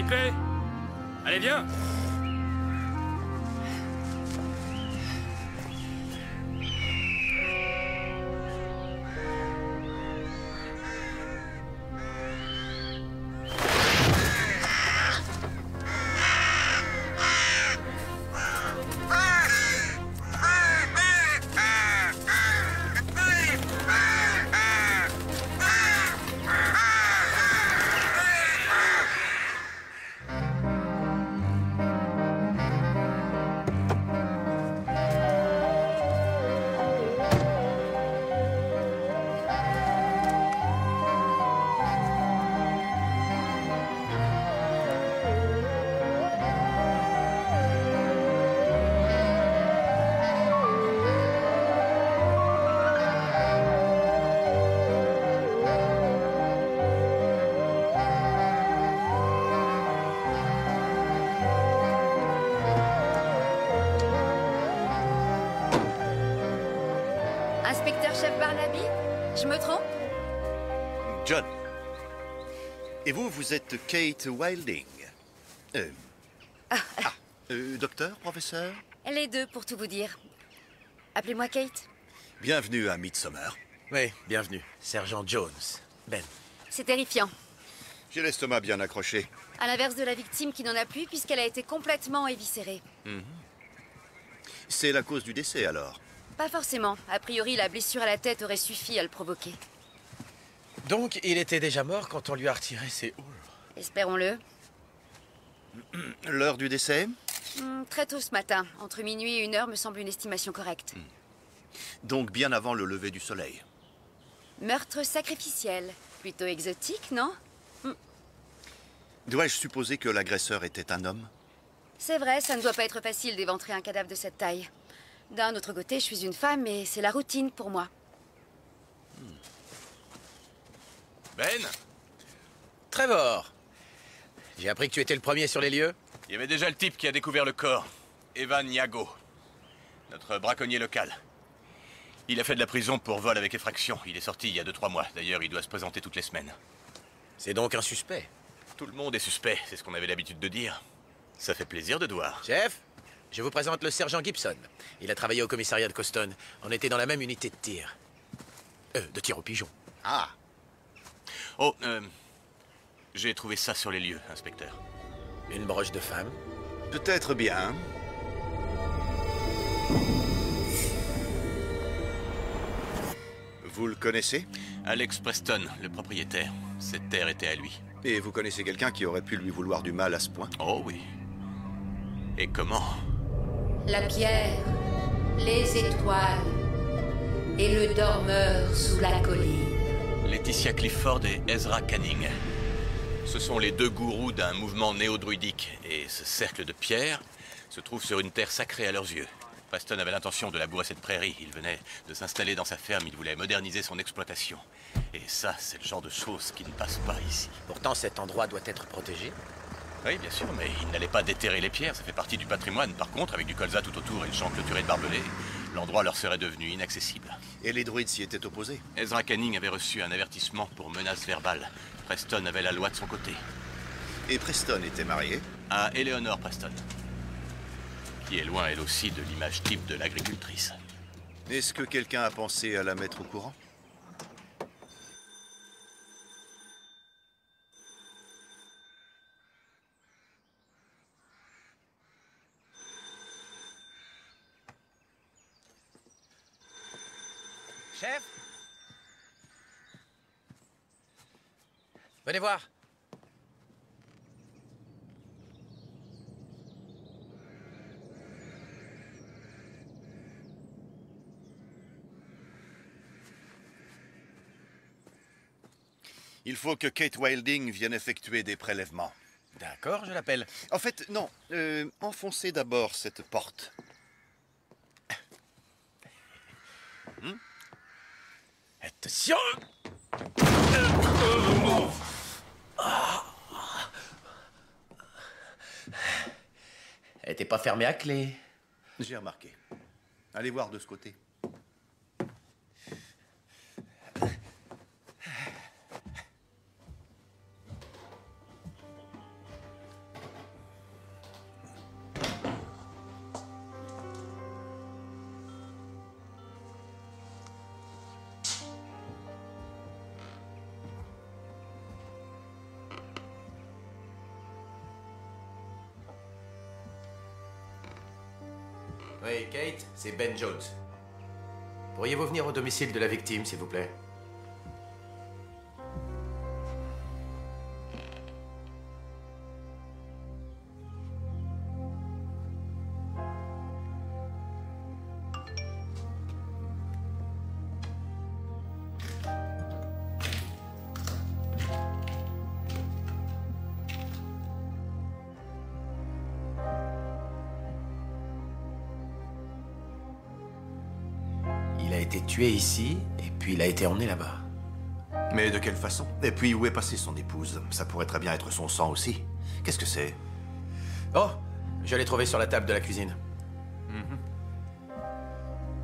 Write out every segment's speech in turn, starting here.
Ripley? Allez, viens! Inspecteur-chef Barnaby? Je me trompe? John. Et vous, vous êtes Kate Wilding. Docteur, professeur? Les deux, pour tout vous dire. Appelez-moi Kate. Bienvenue à Midsommar. Oui, bienvenue. Sergent Jones. Ben. C'est terrifiant. J'ai l'estomac bien accroché. À l'inverse de la victime qui n'en a plus puisqu'elle a été complètement éviscérée. C'est la cause du décès, alors? Pas forcément. A priori, la blessure à la tête aurait suffi à le provoquer. Donc, il était déjà mort quand on lui a retiré ses houles. Espérons-le. L'heure du décès? Très tôt ce matin. Entre minuit et 1h me semble une estimation correcte. Donc bien avant le lever du soleil. Meurtre sacrificiel. Plutôt exotique, non? Dois-je supposer que l'agresseur était un homme? C'est vrai, ça ne doit pas être facile d'éventrer un cadavre de cette taille. D'un autre côté, je suis une femme et c'est la routine pour moi. Ben? Trevor. J'ai appris que tu étais le premier sur les lieux. Il y avait déjà le type qui a découvert le corps. Evan Yago. Notre braconnier local. Il a fait de la prison pour vol avec effraction. Il est sorti il y a 2-3 mois. D'ailleurs, il doit se présenter toutes les semaines. C'est donc un suspect. Tout le monde est suspect, c'est ce qu'on avait l'habitude de dire. Ça fait plaisir de te voir. Chef, je vous présente le sergent Gibson. Il a travaillé au commissariat de Coston. On était dans la même unité de tir. De tir au pigeon. Ah! Oh, j'ai trouvé ça sur les lieux, inspecteur. Une broche de femme. Peut-être bien. Vous le connaissez? Alex Preston, le propriétaire. Cette terre était à lui. Et vous connaissez quelqu'un qui aurait pu lui vouloir du mal à ce point? Oh oui. Et comment? La pierre, les étoiles et le dormeur sous la colline. Laetitia Clifford et Ezra Canning. Ce sont les deux gourous d'un mouvement néo-druidique. Et ce cercle de pierre se trouve sur une terre sacrée à leurs yeux. Preston avait l'intention de labourer cette prairie. Il venait de s'installer dans sa ferme. Il voulait moderniser son exploitation. Et ça, c'est le genre de choses qui ne passent pas ici. Pourtant, cet endroit doit être protégé. Oui, bien sûr, mais il n'allait pas déterrer les pierres. Ça fait partie du patrimoine. Par contre, avec du colza tout autour et le champ clôturé de barbelés, l'endroit leur serait devenu inaccessible. Et les druides s'y étaient opposés? Ezra Canning avait reçu un avertissement pour menace verbale. Preston avait la loi de son côté. Et Preston était marié? À Eleanor Preston. Qui est loin, elle aussi, de l'image type de l'agricultrice. Est-ce que quelqu'un a pensé à la mettre au courant? Chef? Venez voir. Il faut que Kate Wilding vienne effectuer des prélèvements. D'accord, je l'appelle. En fait, non. Enfoncez d'abord cette porte. Attention! Elle n'était pas fermée à clé. J'ai remarqué. Allez voir de ce côté. Oui, Kate, c'est Ben Jones. Pourriez-vous venir au domicile de la victime, s'il vous plaît? Il a été tué ici, et puis il a été emmené là-bas. Mais de quelle façon? Et puis, où est passée son épouse? Ça pourrait très bien être son sang aussi. Qu'est-ce que c'est? Oh, je l'ai trouvé sur la table de la cuisine.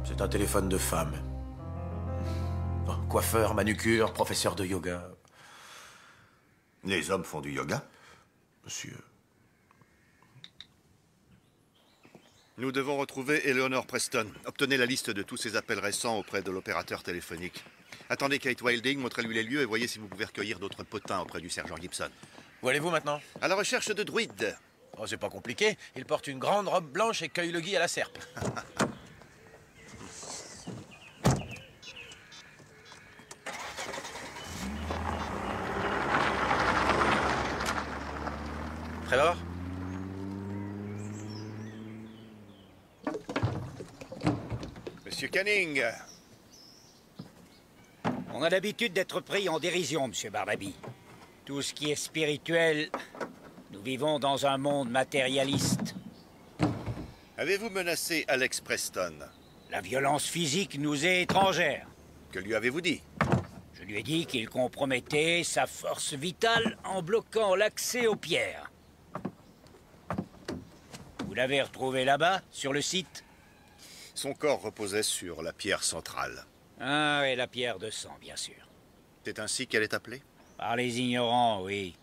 C'est un téléphone de femme. Oh, coiffeur, manucure, professeur de yoga. Les hommes font du yoga? Monsieur... Nous devons retrouver Eleanor Preston. Obtenez la liste de tous ses appels récents auprès de l'opérateur téléphonique. Attendez Kate Wilding, montrez-lui les lieux et voyez si vous pouvez recueillir d'autres potins auprès du sergent Gibson. Où allez-vous maintenant? À la recherche de druides. Oh, c'est pas compliqué. Il porte une grande robe blanche et cueille le gui à la serpe. Trevor? Monsieur Canning. On a l'habitude d'être pris en dérision, Monsieur Barnaby. Tout ce qui est spirituel, nous vivons dans un monde matérialiste. Avez-vous menacé Alex Preston? La violence physique nous est étrangère. Que lui avez-vous dit? Je lui ai dit qu'il compromettait sa force vitale en bloquant l'accès aux pierres. Vous l'avez retrouvé là-bas, sur le site? Son corps reposait sur la pierre centrale. Ah, et la pierre de sang, bien sûr. C'est ainsi qu'elle est appelée? Par les ignorants, oui.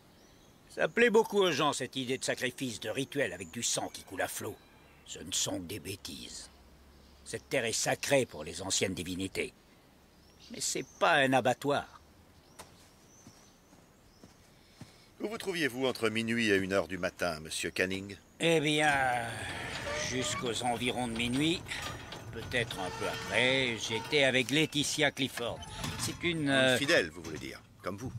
Ça plaît beaucoup aux gens, cette idée de sacrifice, de rituel avec du sang qui coule à flot. Ce ne sont que des bêtises. Cette terre est sacrée pour les anciennes divinités. Mais c'est pas un abattoir. Où vous trouviez-vous entre minuit et 1h du matin, Monsieur Canning? Eh bien, jusqu'aux environs de minuit, peut-être un peu après, j'étais avec Laetitia Clifford. C'est une... Fidèle, vous voulez dire, comme vous.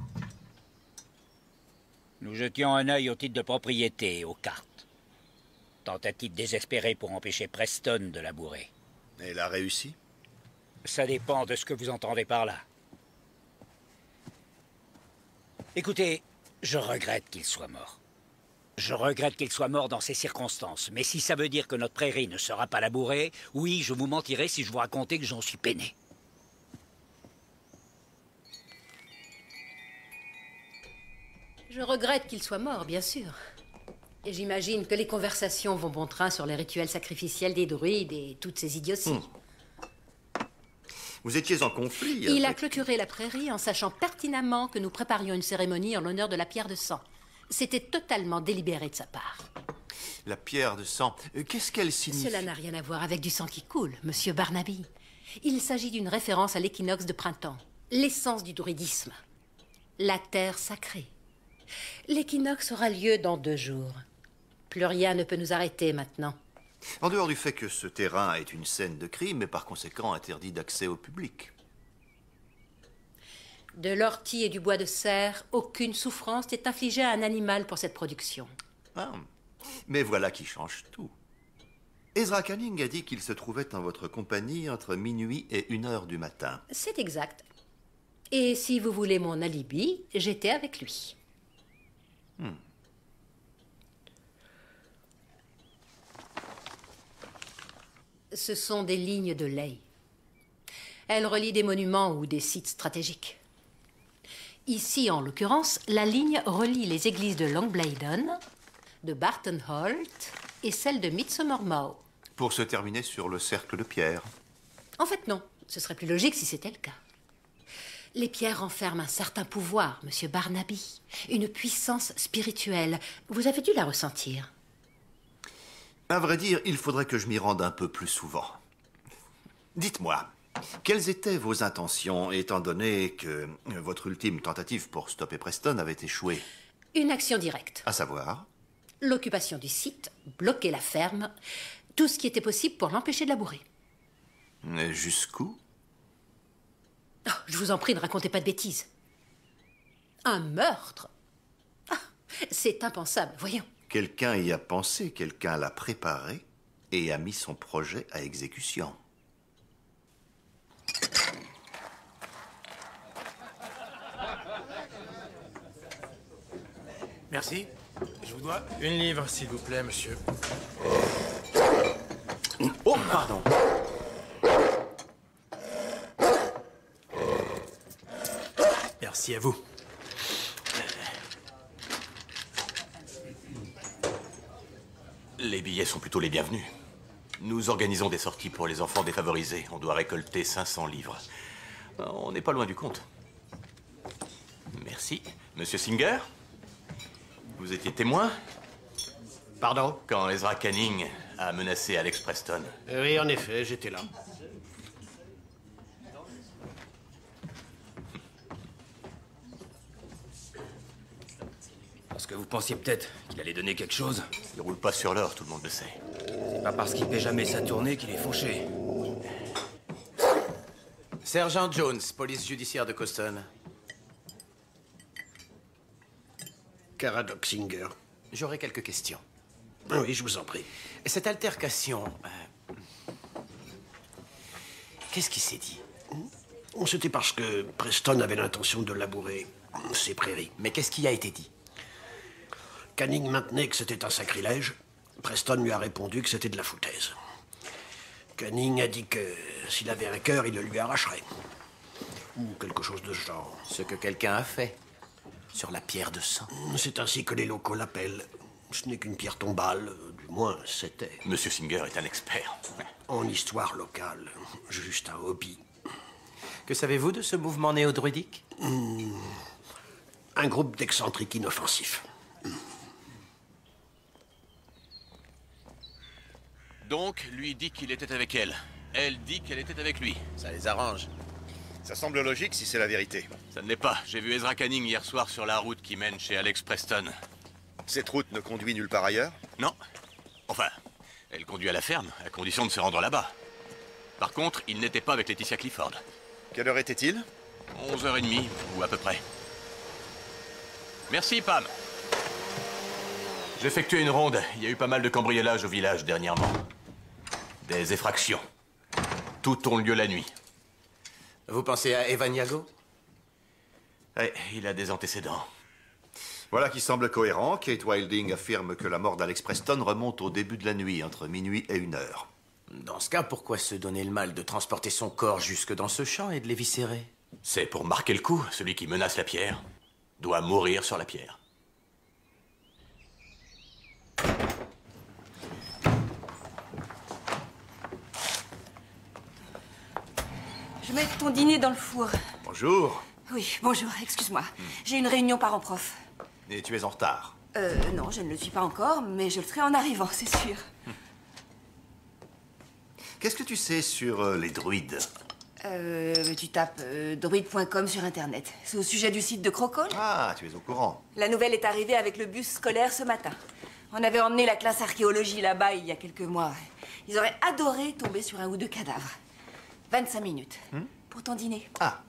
Nous jetions un œil au titre de propriété et aux cartes. Tentative désespérée pour empêcher Preston de la bourrer. Elle a réussi? Ça dépend de ce que vous entendez par là. Écoutez, je regrette qu'il soit mort. Je regrette qu'il soit mort dans ces circonstances. Mais si ça veut dire que notre prairie ne sera pas labourée, oui, je vous mentirais si je vous racontais que j'en suis peiné. Je regrette qu'il soit mort, bien sûr. Et j'imagine que les conversations vont bon train sur les rituels sacrificiels des druides et toutes ces idioties. Vous étiez en conflit Il a avec- clôturé la prairie en sachant pertinemment que nous préparions une cérémonie en l'honneur de la pierre de sang. C'était totalement délibéré de sa part. La pierre de sang, qu'est-ce qu'elle signifie? Cela n'a rien à voir avec du sang qui coule, Monsieur Barnaby. Il s'agit d'une référence à l'équinoxe de printemps, l'essence du druidisme, la terre sacrée. L'équinoxe aura lieu dans 2 jours. Plus rien ne peut nous arrêter maintenant. En dehors du fait que ce terrain est une scène de crime et par conséquent interdit d'accès au public. De l'ortie et du bois de cerf, aucune souffrance n'est infligée à un animal pour cette production. Ah, mais voilà qui change tout. Ezra Canning a dit qu'il se trouvait en votre compagnie entre minuit et 1h du matin. C'est exact. Et si vous voulez mon alibi, j'étais avec lui. Ce sont des lignes de ley. Elles relient des monuments ou des sites stratégiques. Ici, en l'occurrence, la ligne relie les églises de Longbladen, de Barton Holt et celle de Midsomer Mow. Pour se terminer sur le cercle de pierre. En fait, non. Ce serait plus logique si c'était le cas. Les pierres renferment un certain pouvoir, Monsieur Barnaby. Une puissance spirituelle. Vous avez dû la ressentir. À vrai dire, il faudrait que je m'y rende un peu plus souvent. Dites-moi, quelles étaient vos intentions, étant donné que votre ultime tentative pour stopper Preston avait échoué? Une action directe. À savoir? L'occupation du site, bloquer la ferme, tout ce qui était possible pour l'empêcher de labourer. Mais jusqu'où? Oh, je vous en prie, ne racontez pas de bêtises. Un meurtre? Ah, c'est impensable, voyons. Quelqu'un y a pensé, quelqu'un l'a préparé et a mis son projet à exécution. Merci. Je vous dois une livre, s'il vous plaît, monsieur. Oh, pardon. Merci à vous. Les billets sont plutôt les bienvenus. Nous organisons des sorties pour les enfants défavorisés. On doit récolter 500 livres. On n'est pas loin du compte. Merci. Monsieur Singer? Vous étiez témoin? Pardon? Quand Ezra Canning a menacé Alex Preston. Oui, en effet, j'étais là. Parce que vous pensiez peut-être qu'il allait donner quelque chose. Il roule pas sur l'or, tout le monde le sait. C'est pas parce qu'il paie jamais sa tournée qu'il est fauché. Sergent Jones, police judiciaire de Coston. Caradoc Singer. J'aurais quelques questions. Oui, je vous en prie. Cette altercation... qu'est-ce qui s'est dit? C'était parce que Preston avait l'intention de labourer ses prairies. Mais qu'est-ce qui a été dit? Canning maintenait que c'était un sacrilège. Preston lui a répondu que c'était de la foutaise. Canning a dit que s'il avait un cœur, il le lui arracherait. Ou quelque chose de ce genre. Ce que quelqu'un a fait. Sur la pierre de sang. C'est ainsi que les locaux l'appellent. Ce n'est qu'une pierre tombale, du moins c'était. Monsieur Singer est un expert. En histoire locale, juste un hobby. Que savez-vous de ce mouvement néo-druidique? Un groupe d'excentriques inoffensifs. Donc, lui dit qu'il était avec elle. Elle dit qu'elle était avec lui. Ça les arrange. Ça semble logique si c'est la vérité. Ça ne l'est pas. J'ai vu Ezra Canning hier soir sur la route qui mène chez Alex Preston. Cette route ne conduit nulle part ailleurs? Non. Enfin, elle conduit à la ferme, à condition de se rendre là-bas. Par contre, il n'était pas avec Laetitia Clifford. Quelle heure était-il? 11h30, ou à peu près. Merci, Pam. J'ai effectué une ronde. Il y a eu pas mal de cambriolages au village dernièrement. Des effractions. Tout ont lieu la nuit. Vous pensez à Evan Yago? Ouais, il a des antécédents. Voilà qui semble cohérent. Kate Wilding affirme que la mort d'Alex Preston remonte au début de la nuit, entre minuit et 1h. Dans ce cas, pourquoi se donner le mal de transporter son corps jusque dans ce champ et de l'éviscérer? C'est pour marquer le coup. Celui qui menace la pierre doit mourir sur la pierre. Je mets ton dîner dans le four. Bonjour. Oui, bonjour, excuse-moi. J'ai une réunion parents-prof. Et tu es en retard. Non, je ne le suis pas encore, mais je le serai en arrivant, c'est sûr. Qu'est-ce que tu sais sur les druides? Tu tapes druide.com sur Internet. C'est au sujet du site de Crocol. Ah, tu es au courant. La nouvelle est arrivée avec le bus scolaire ce matin. On avait emmené la classe archéologie là-bas il y a quelques mois. Ils auraient adoré tomber sur un ou deux cadavres. 25 minutes. Pour ton dîner. Ah.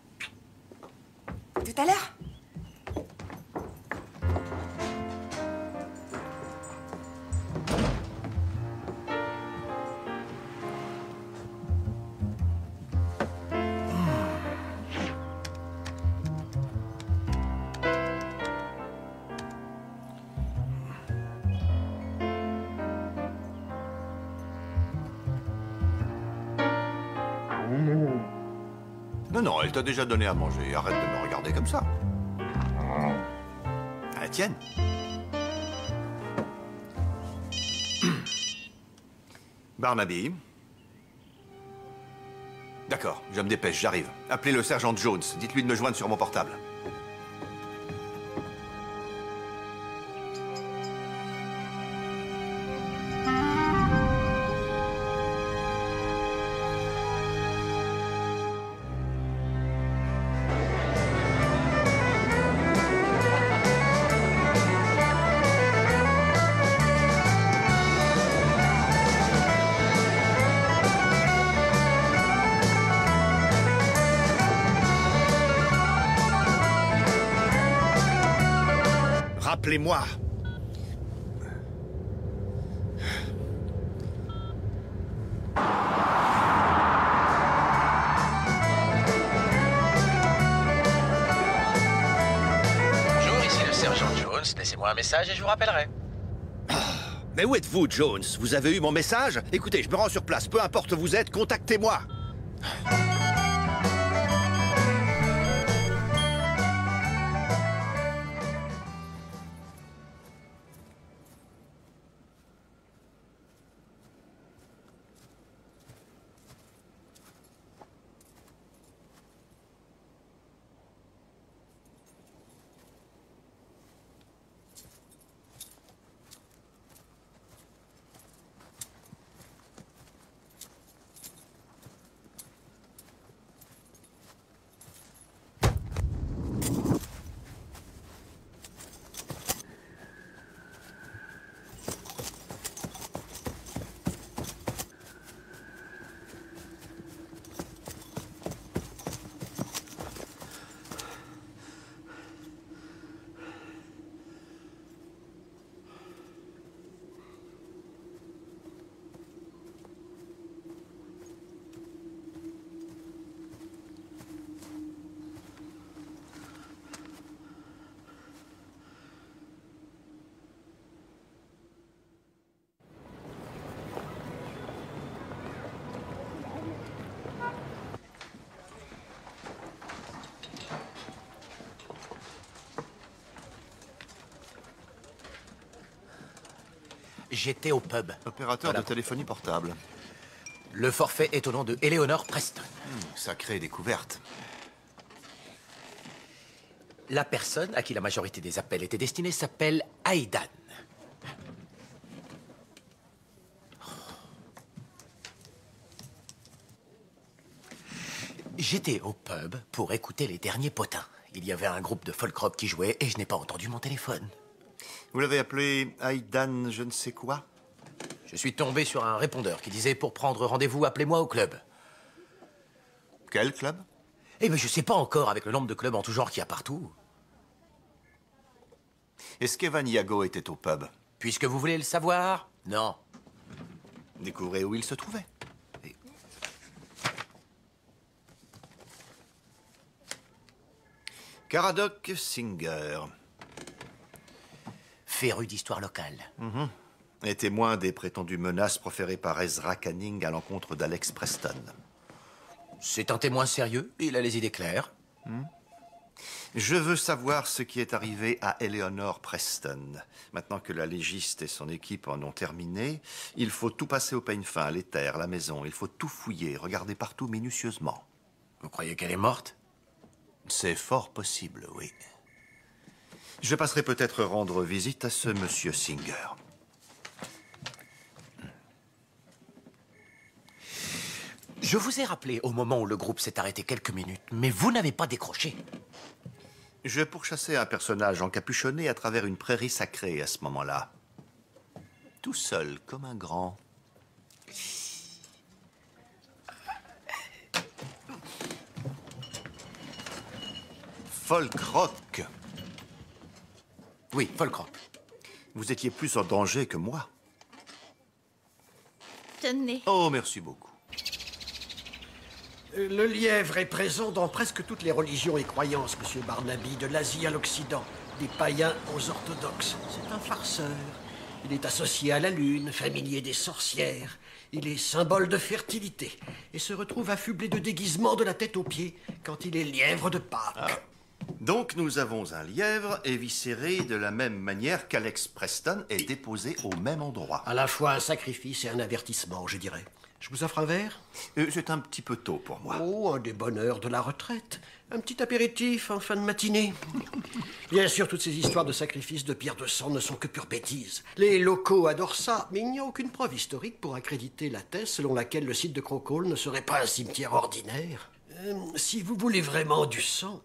Tout à l'heure. Non, non, elle t'a déjà donné à manger. Arrête de me regarder comme ça. À la tienne. Barnaby. D'accord, je me dépêche, j'arrive. Appelez le sergent Jones. Dites-lui de me joindre sur mon portable. Appelez-moi. Bonjour, ici le sergent Jones. Laissez-moi un message et je vous rappellerai. Mais où êtes-vous, Jones? Vous avez eu mon message? Écoutez, je me rends sur place. Peu importe où vous êtes, contactez-moi. J'étais au pub. Opérateur de téléphonie portable. Le forfait est au nom de Eleanor Preston. Sacrée découverte. La personne à qui la majorité des appels étaient destinés s'appelle Aidan. J'étais au pub pour écouter les derniers potins. Il y avait un groupe de folk rock qui jouait et je n'ai pas entendu mon téléphone. Vous l'avez appelé Aidan je ne sais quoi? Je suis tombé sur un répondeur qui disait pour prendre rendez-vous, appelez-moi au club. Quel club? Eh bien, je sais pas encore avec le nombre de clubs en tout genre qu'il y a partout. Est-ce qu'Evan Iago était au pub? Puisque vous voulez le savoir, non. Découvrez où il se trouvait. Caradoc Singer. Féru d'histoire locale. Et témoin des prétendues menaces proférées par Ezra Canning à l'encontre d'Alex Preston. C'est un témoin sérieux, il a les idées claires. Je veux savoir ce qui est arrivé à Eleanor Preston. Maintenant que la légiste et son équipe en ont terminé, il faut tout passer au peigne fin, les terres, la maison. Il faut tout fouiller, regarder partout minutieusement. Vous croyez qu'elle est morte? C'est fort possible, oui. Je passerai peut-être rendre visite à ce monsieur Singer. Je vous ai rappelé au moment où le groupe s'est arrêté quelques minutes, mais vous n'avez pas décroché. Je pourchassais un personnage encapuchonné à travers une prairie sacrée à ce moment-là. Tout seul, comme un grand. Folk rock. Oui, folk rock. Vous étiez plus en danger que moi. Tenez. Oh, merci beaucoup. Le lièvre est présent dans presque toutes les religions et croyances, monsieur Barnaby, de l'Asie à l'Occident, des païens aux orthodoxes. C'est un farceur. Il est associé à la lune, familier des sorcières. Il est symbole de fertilité et se retrouve affublé de déguisements de la tête aux pieds quand il est lièvre de Pâques. Donc nous avons un lièvre éviscéré de la même manière qu'Alex Preston est déposé au même endroit. À la fois un sacrifice et un avertissement, je dirais. Je vous offre un verre? C'est un petit peu tôt pour moi. Oh, un des bonheurs de la retraite. Un petit apéritif en fin de matinée. Bien sûr, toutes ces histoires de sacrifices de pierre de sang ne sont que pure bêtise. Les locaux adorent ça, mais il n'y a aucune preuve historique pour accréditer la thèse selon laquelle le site de Crocole ne serait pas un cimetière ordinaire. Si vous voulez vraiment du sang,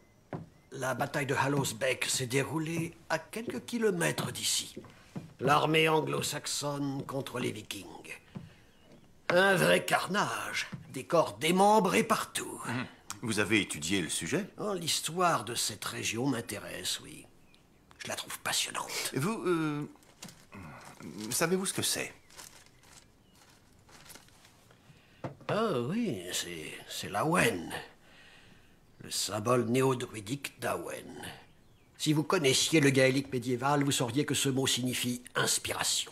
la bataille de Hallows Beck s'est déroulée à quelques kilomètres d'ici. L'armée anglo-saxonne contre les Vikings. Un vrai carnage, des corps démembrés partout. Vous avez étudié le sujet? Oh, l'histoire de cette région m'intéresse, oui. Je la trouve passionnante. Vous, savez-vous ce que c'est? Ah oui, c'est l'Awen. Le symbole néo-druidique d'Awen. Si vous connaissiez le gaélique médiéval, vous sauriez que ce mot signifie inspiration.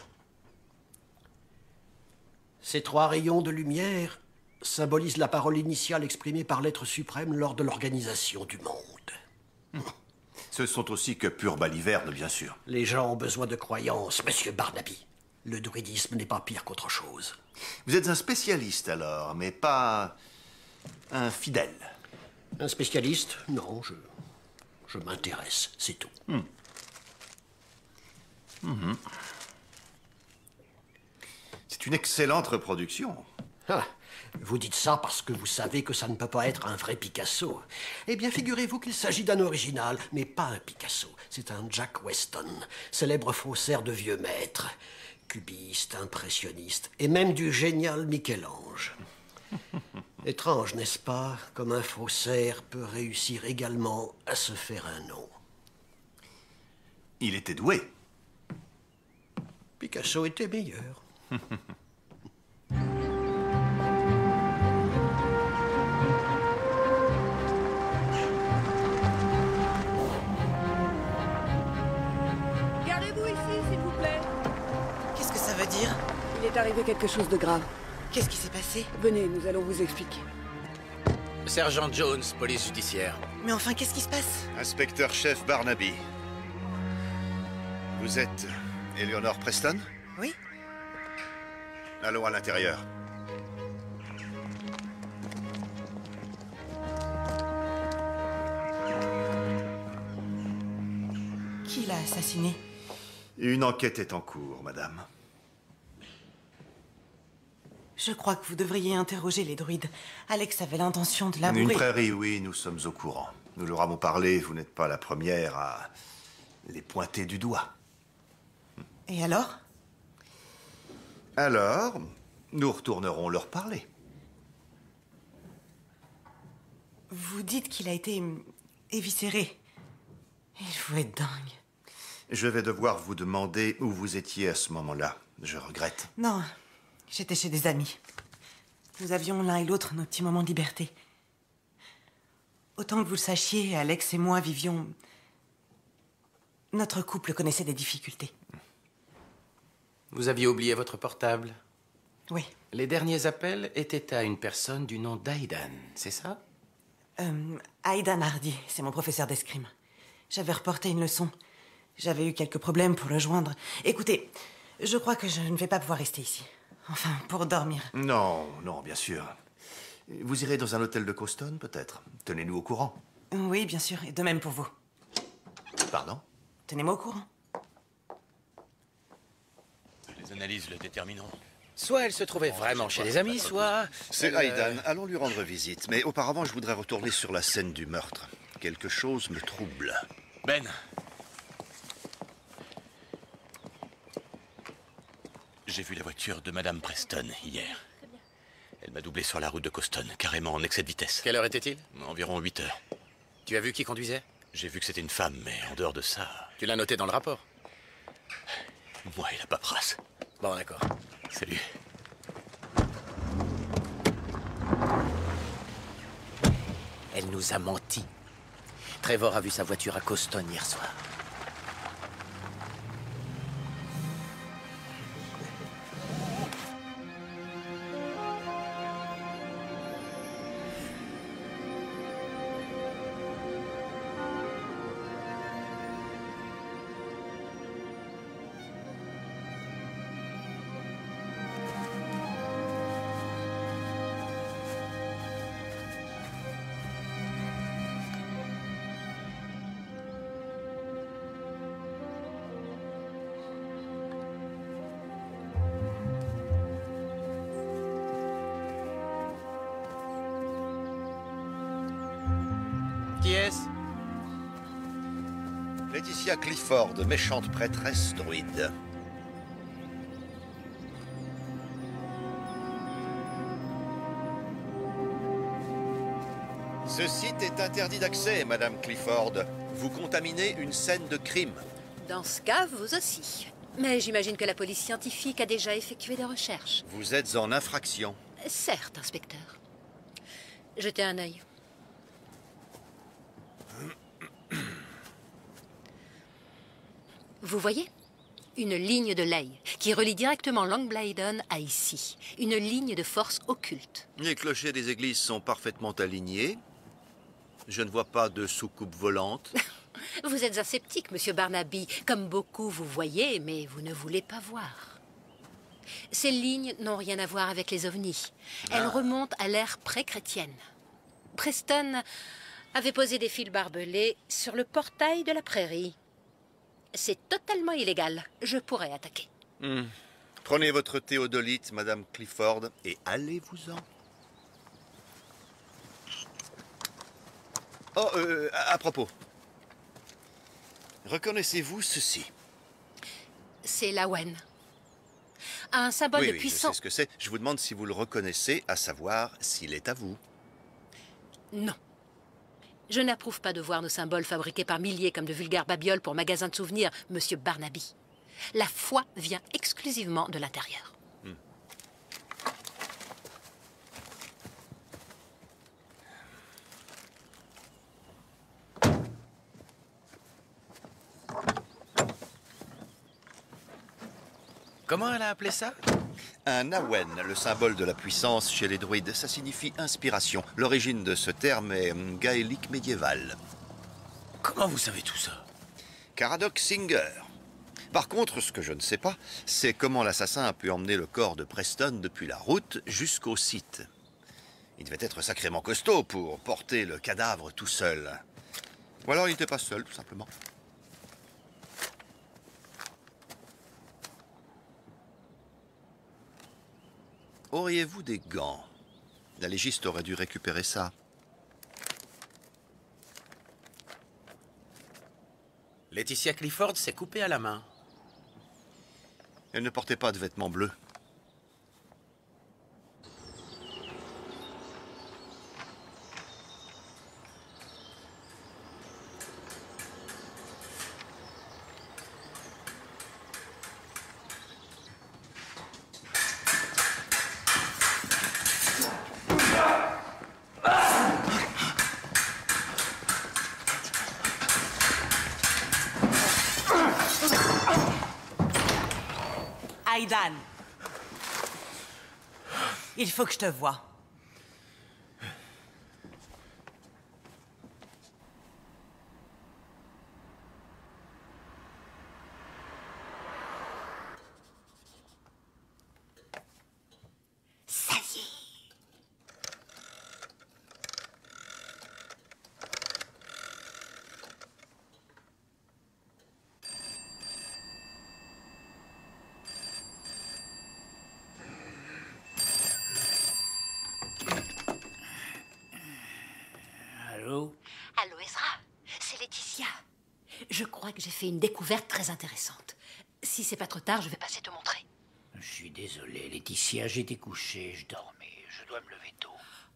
Ces 3 rayons de lumière symbolisent la parole initiale exprimée par l'être suprême lors de l'organisation du monde. Ce sont aussi que pure baliverne, bien sûr. Les gens ont besoin de croyances, monsieur Barnaby. Le druidisme n'est pas pire qu'autre chose. Vous êtes un spécialiste alors, mais pas un fidèle. Un spécialiste? Non, je m'intéresse, c'est tout. C'est une excellente reproduction. Ah, vous dites ça parce que vous savez que ça ne peut pas être un vrai Picasso. Eh bien, figurez-vous qu'il s'agit d'un original, mais pas un Picasso. C'est un Jack Weston, célèbre faussaire de vieux maîtres, cubiste, impressionniste, et même du génial Michel-Ange. Étrange, n'est-ce pas, comme un faussaire peut réussir également à se faire un nom. Il était doué. Picasso était meilleur. Garez-vous ici, s'il vous plaît. Qu'est-ce que ça veut dire? Il est arrivé quelque chose de grave. Qu'est-ce qui s'est passé? Venez, nous allons vous expliquer. Sergent Jones, police judiciaire. Mais enfin, qu'est-ce qui se passe? Inspecteur-chef Barnaby. Vous êtes Eleanor Preston? Oui. Allons à l'intérieur. Qui l'a assassiné? Une enquête est en cours, madame. Je crois que vous devriez interroger les druides. Alex avait l'intention de labourer. Une prairie, oui, nous sommes au courant. Nous leur avons parlé, vous n'êtes pas la première à les pointer du doigt. Et alors? Alors, nous retournerons leur parler. Vous dites qu'il a été éviscéré. Il faut être dingue. Je vais devoir vous demander où vous étiez à ce moment-là. Je regrette. Non, j'étais chez des amis. Nous avions l'un et l'autre nos petits moments de liberté. Autant que vous le sachiez, Alex et moi vivions... Notre couple connaissait des difficultés. Vous aviez oublié votre portable? Oui. Les derniers appels étaient à une personne du nom d'Aidan, c'est ça? Aidan Hardy, c'est mon professeur d'escrime. J'avais reporté une leçon. J'avais eu quelques problèmes pour le joindre. Écoutez, je crois que je ne vais pas pouvoir rester ici. Enfin, pour dormir. Non, non, bien sûr. Vous irez dans un hôtel de Coston, peut-être. Tenez-nous au courant. Oui, bien sûr, et de même pour vous. Pardon? Tenez-moi au courant. Les analyses le détermineront. Soit elle se trouvait vraiment chez des amis, soit... C'est elle, Aidan. Allons lui rendre visite. Mais auparavant, je voudrais retourner sur la scène du meurtre. Quelque chose me trouble. Ben. J'ai vu la voiture de Madame Preston hier. Elle m'a doublé sur la route de Coston, carrément en excès de vitesse. Quelle heure était-il? Environ 8 heures. Tu as vu qui conduisait? J'ai vu que c'était une femme, mais en dehors de ça... Tu l'as noté dans le rapport? Moi et la paperasse. Bon, d'accord. Salut. Elle nous a menti. Trevor a vu sa voiture à Coston hier soir. Qui est-ce? Laetitia Clifford, méchante prêtresse druide. Ce site est interdit d'accès, Madame Clifford. Vous contaminez une scène de crime. Dans ce cas, vous aussi. Mais j'imagine que la police scientifique a déjà effectué des recherches. Vous êtes en infraction. Certes, inspecteur. Jetez un œil. Vous voyez? Une ligne de ley qui relie directement Long Bladon à ici. Une ligne de force occulte. Les clochers des églises sont parfaitement alignés. Je ne vois pas de soucoupe volante. Vous êtes un sceptique, monsieur Barnaby. Comme beaucoup, vous voyez, mais vous ne voulez pas voir. Ces lignes n'ont rien à voir avec les ovnis. Elles remontent à l'ère pré-chrétienne. Preston avait posé des fils barbelés sur le portail de la prairie. C'est totalement illégal. Je pourrais attaquer. Prenez votre théodolite, Madame Clifford, et allez-vous-en. Oh, à propos. Reconnaissez-vous ceci? C'est l'Awen. Un symbole de Oui, puissance. je sais ce que c'est. Je vous demande si vous le reconnaissez, à savoir s'il est à vous. Non. Je n'approuve pas de voir nos symboles fabriqués par milliers comme de vulgaires babioles pour magasins de souvenirs, monsieur Barnaby. La foi vient exclusivement de l'intérieur. Comment elle a appelé ça? Un Awen, le symbole de la puissance chez les druides, ça signifie inspiration. L'origine de ce terme est gaélique médiéval. Comment vous savez tout ça? Caradoc Singer. Par contre, ce que je ne sais pas, c'est comment l'assassin a pu emmener le corps de Preston depuis la route jusqu'au site. Il devait être sacrément costaud pour porter le cadavre tout seul. Ou alors il n'était pas seul, tout simplement. Auriez-vous des gants? La légiste aurait dû récupérer ça. Laetitia Clifford s'est coupée à la main. Elle ne portait pas de vêtements bleus. Aidan, il faut que je te voie. Ça y est. Allô? Allô, Ezra? C'est Laetitia. Je crois que j'ai fait une découverte très intéressante. Si c'est pas trop tard, je vais passer te montrer. Je suis désolé, Laetitia, j'étais couché, je dormais. Je dois me lever tôt.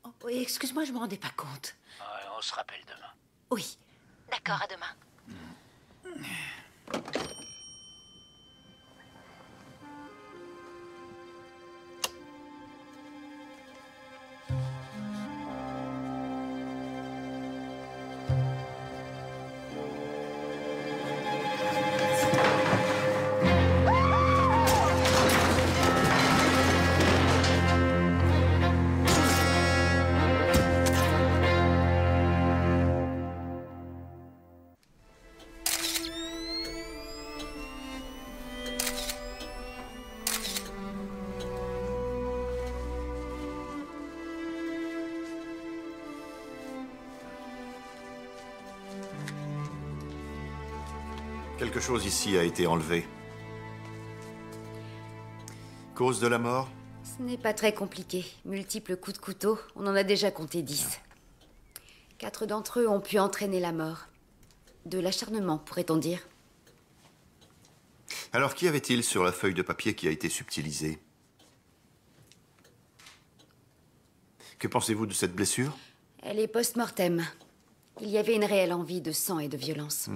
Oh, oui, excuse-moi, je me rendais pas compte. Ouais, on se rappelle demain. Oui, d'accord, à demain. Quelque chose ici a été enlevé. Cause de la mort? Ce n'est pas très compliqué. Multiples coups de couteau, on en a déjà compté 10. 4 d'entre eux ont pu entraîner la mort. De l'acharnement, pourrait-on dire. Alors, qu'y avait-il sur la feuille de papier qui a été subtilisée? Que pensez-vous de cette blessure? Elle est post-mortem. Il y avait une réelle envie de sang et de violence.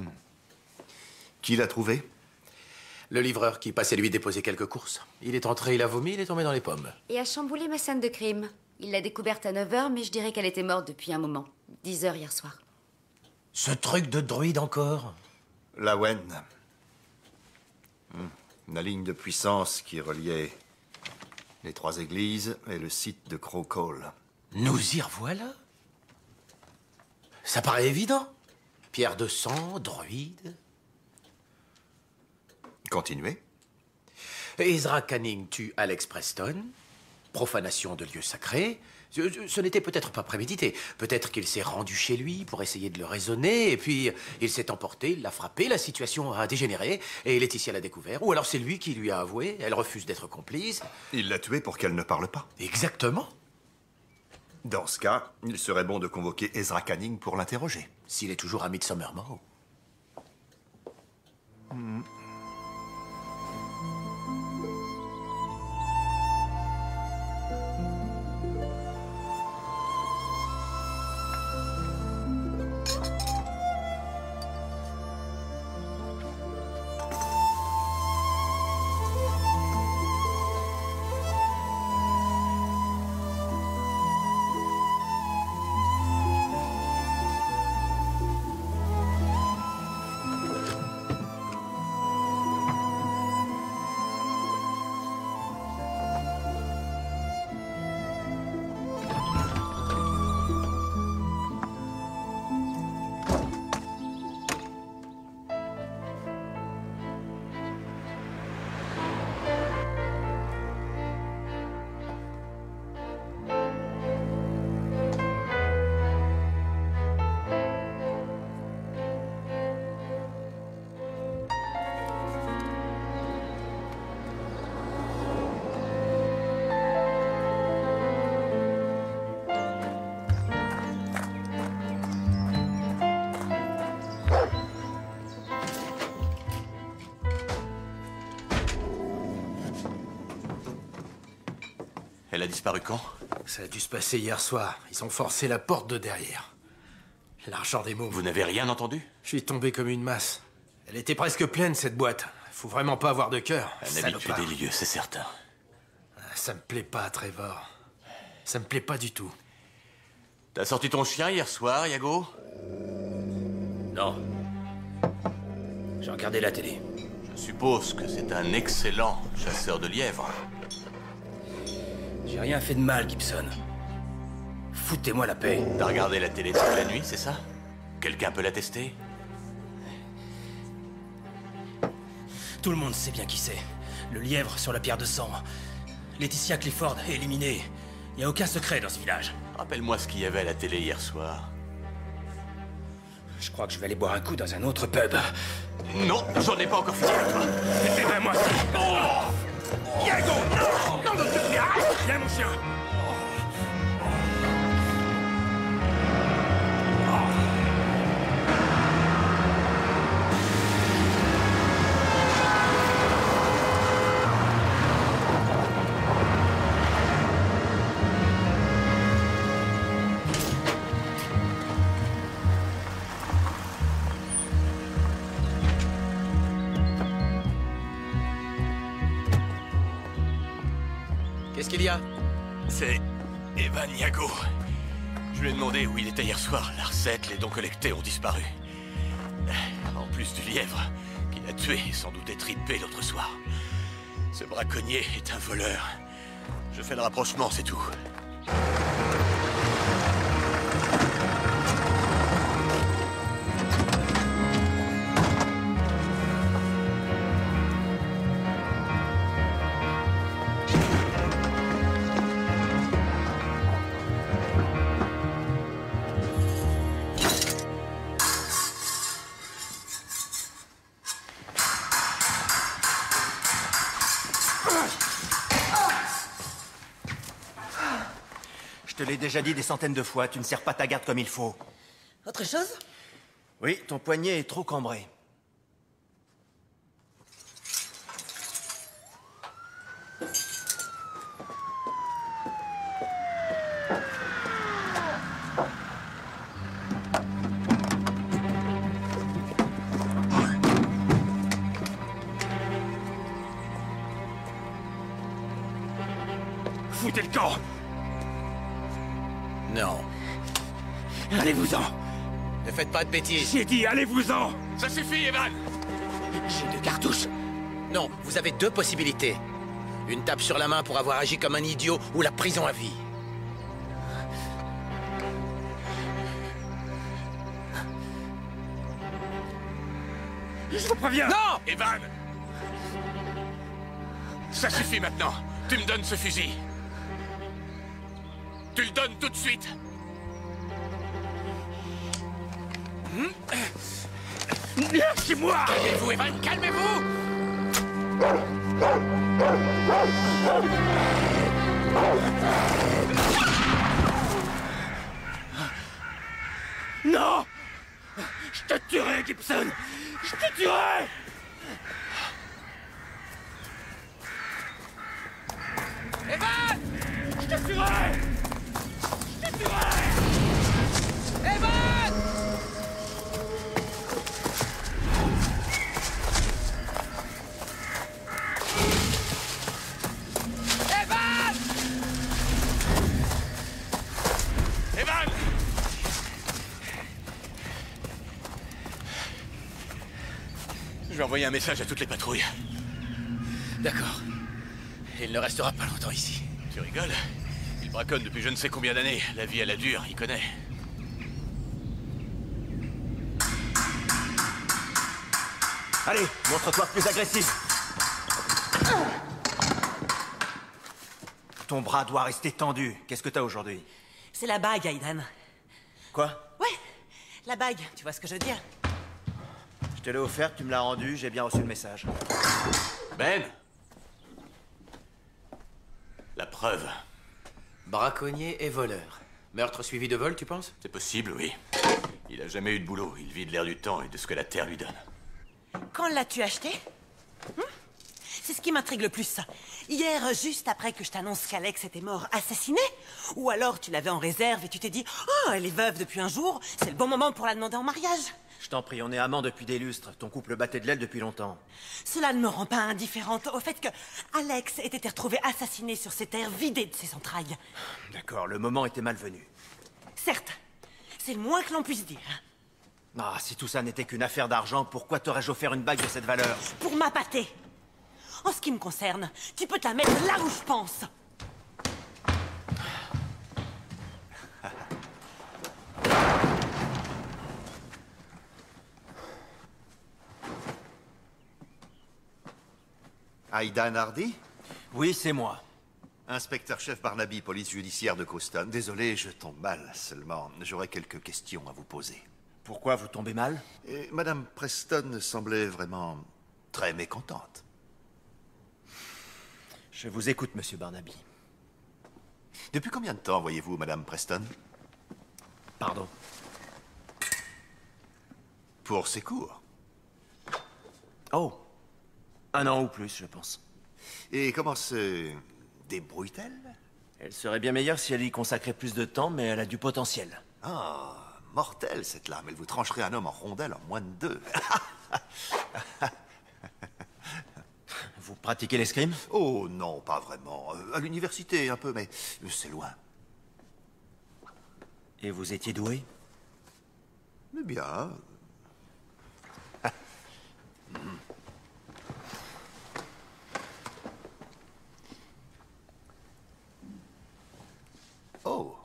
Qui l'a trouvé? Le livreur qui passait lui déposer quelques courses. Il est entré, il a vomi, il est tombé dans les pommes. Et a chamboulé ma scène de crime. Il l'a découverte à 9 h, mais je dirais qu'elle était morte depuis un moment. 10 h hier soir. Ce truc de druide encore? La Wen. La ligne de puissance qui reliait les 3 églises et le site de Crow Call. Nous y revoilà. Ça paraît évident. Pierre de sang, druide. Continuez. Ezra Canning tue Alex Preston. Profanation de lieux sacrés. Ce n'était peut-être pas prémédité. Peut-être qu'il s'est rendu chez lui pour essayer de le raisonner, et puis il s'est emporté, il l'a frappé, la situation a dégénéré, et Laetitia l'a découvert. Ou alors c'est lui qui lui a avoué, elle refuse d'être complice. Il l'a tuée pour qu'elle ne parle pas. Exactement. Dans ce cas, il serait bon de convoquer Ezra Canning pour l'interroger. S'il est toujours à Midsomer. Elle a disparu quand? Ça a dû se passer hier soir. Ils ont forcé la porte de derrière. L'argent des mômes. Vous n'avez rien entendu? Je suis tombé comme une masse. Elle était presque pleine, cette boîte. Faut vraiment pas avoir de cœur. Un habitué des lieux, c'est certain. Ça me plaît pas, Trevor. Ça me plaît pas du tout. T'as sorti ton chien hier soir, Iago? Non. J'ai regardé la télé. Je suppose que c'est un excellent chasseur de lièvres. J'ai rien fait de mal, Gibson. Foutez-moi la paix. T'as regardé la télé toute la nuit, c'est ça? Quelqu'un peut l'attester? Tout le monde sait bien qui c'est. Le lièvre sur la pierre de sang. Laetitia Clifford est éliminée. Il n'y a aucun secret dans ce village. Rappelle-moi ce qu'il y avait à la télé hier soir. Je crois que je vais aller boire un coup dans un autre pub. Non, j'en ai pas encore fini avec toi. Eh ben moi aussi. Oh Iago! Non, non, viens mon chien! Qu'est-ce qu'il y a? C'est Evan Iago. Je lui ai demandé où il était hier soir. La recette, les dons collectés ont disparu. En plus du lièvre, qu'il a tué et sans doute étripé l'autre soir. Ce braconnier est un voleur. Je fais le rapprochement, c'est tout. Je te l'ai déjà dit des centaines de fois, tu ne serres pas ta garde comme il faut. Autre chose? Oui, ton poignet est trop cambré. foutez le camp! Non. Allez-vous-en! Ne faites pas de bêtises. J'ai dit allez-vous-en! Ça suffit, Evan! J'ai 2 cartouches! Non, vous avez 2 possibilités. Une tape sur la main pour avoir agi comme un idiot ou la prison à vie. Je vous préviens! Non! Evan! Ça suffit maintenant! Tu me donnes ce fusil! Tu le donnes tout de suite! Lâchez-moi! Calmez-vous, Evan, calmez-vous! Non! Je te tuerai, Gibson! Je te tuerai! Evan! Je te tuerai! Je te tuerai! Evan! Evan! Evan! Je vais envoyer un message à toutes les patrouilles. D'accord. Il ne restera pas longtemps ici. Tu rigoles? Il braconne depuis je ne sais combien d'années. La vie à la dure, il connaît. Allez, montre-toi plus agressif. Ton bras doit rester tendu. Qu'est-ce que t'as aujourd'hui? C'est la bague, Aidan. Quoi? Ouais, la bague, tu vois ce que je veux dire? Je te l'ai offerte, tu me l'as rendue, j'ai bien reçu le message. Ben! La preuve. Braconnier et voleur. Meurtre suivi de vol, tu penses? C'est possible, oui. Il a jamais eu de boulot. Il vit de l'air du temps et de ce que la Terre lui donne. Quand l'as-tu acheté? C'est ce qui m'intrigue le plus. Hier, juste après que je t'annonce qu'Alex était mort, assassiné? Ou alors tu l'avais en réserve et tu t'es dit « Oh, elle est veuve depuis un jour, c'est le bon moment pour la demander en mariage !» Je t'en prie, on est amants depuis des lustres. Ton couple battait de l'aile depuis longtemps. Cela ne me rend pas indifférente au fait que Alex ait été retrouvé assassiné sur ces terres vidées de ses entrailles. D'accord, le moment était malvenu. Certes, c'est le moins que l'on puisse dire. Ah, si tout ça n'était qu'une affaire d'argent, pourquoi t'aurais-je offert une bague de cette valeur? Pour m'appâter. En ce qui me concerne, tu peux te la mettre là où je pense. Aidan Hardy? Oui, c'est moi. Inspecteur-chef Barnaby, police judiciaire de Coston. Désolé, je tombe mal. Seulement, j'aurais quelques questions à vous poser. Pourquoi vous tombez mal? Et Madame Preston semblait vraiment très mécontente. Je vous écoute, monsieur Barnaby. Depuis combien de temps voyez-vous Madame Preston? Pardon? Pour ses cours. Oh. 1 an ou plus, je pense. Et comment se débrouille-t-elle? Elle serait bien meilleure si elle y consacrait plus de temps, mais elle a du potentiel. Ah, mortelle cette lame. Elle vous trancherait un homme en rondelle en moins de 2. Vous pratiquez l'escrime? Oh non, pas vraiment. À l'université un peu, mais c'est loin. Et vous étiez doué? Mais bien. Oh.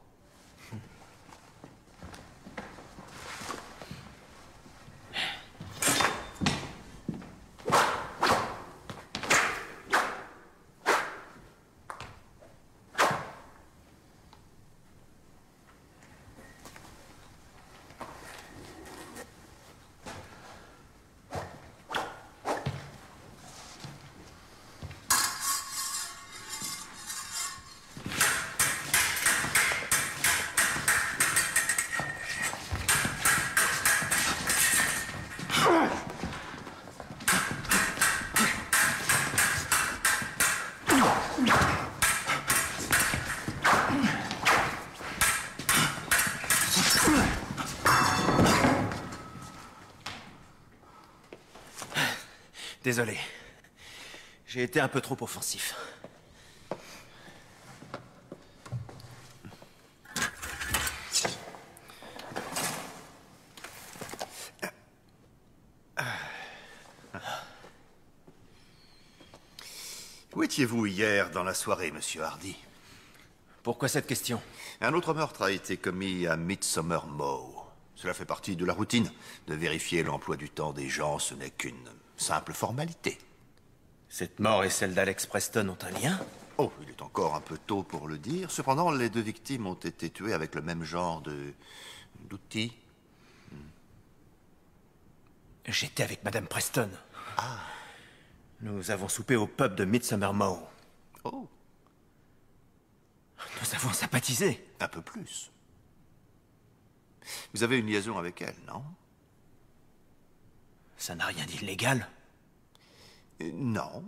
Désolé. J'ai été un peu trop offensif. Où étiez-vous hier dans la soirée, monsieur Hardy? Pourquoi cette question? Un autre meurtre a été commis à Midsomer Mow. Cela fait partie de la routine. De vérifier l'emploi du temps des gens, ce n'est qu'une simple formalité. Cette mort et celle d'Alex Preston ont un lien? Oh, il est encore un peu tôt pour le dire. Cependant, les deux victimes ont été tuées avec le même genre d'outils. J'étais avec Madame Preston. Ah. Nous avons soupé au pub de Midsomer Mow. Oh. Nous avons sympathisé. Un peu plus. Vous avez une liaison avec elle, non? Ça n'a rien d'illégal. Non,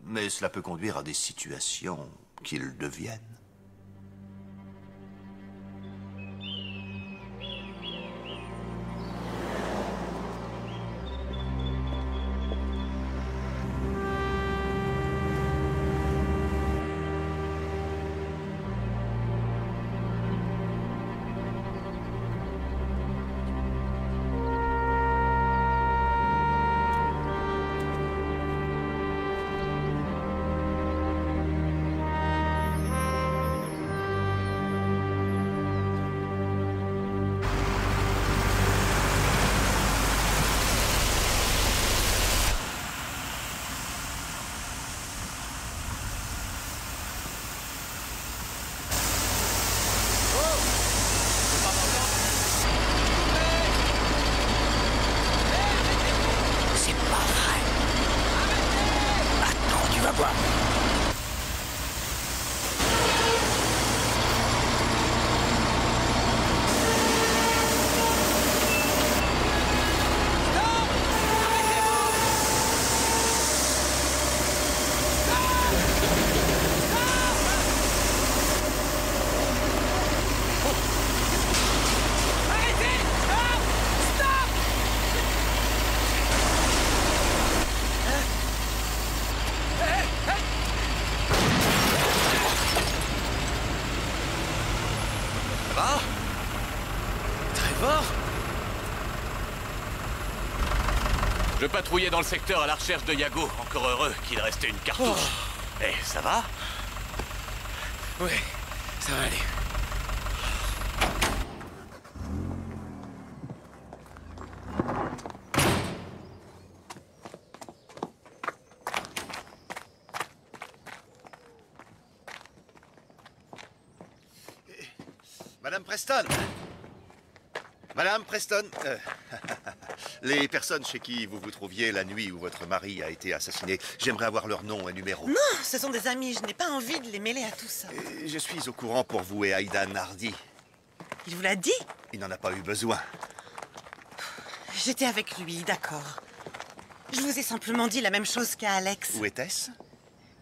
mais cela peut conduire à des situations qu'ils deviennent. Je patrouillais dans le secteur à la recherche de Yago. Encore heureux qu'il restait une cartouche. Eh, ça va? Oui, ça va aller. Madame Preston! Madame Preston, les personnes chez qui vous vous trouviez la nuit où votre mari a été assassiné, j'aimerais avoir leur nom et numéro. Non, ce sont des amis, je n'ai pas envie de les mêler à tout ça. Je suis au courant pour vous et Aidan Hardy. Il vous l'a dit? Il n'en a pas eu besoin. J'étais avec lui, d'accord. Je vous ai simplement dit la même chose qu'à Alex. Où était-ce?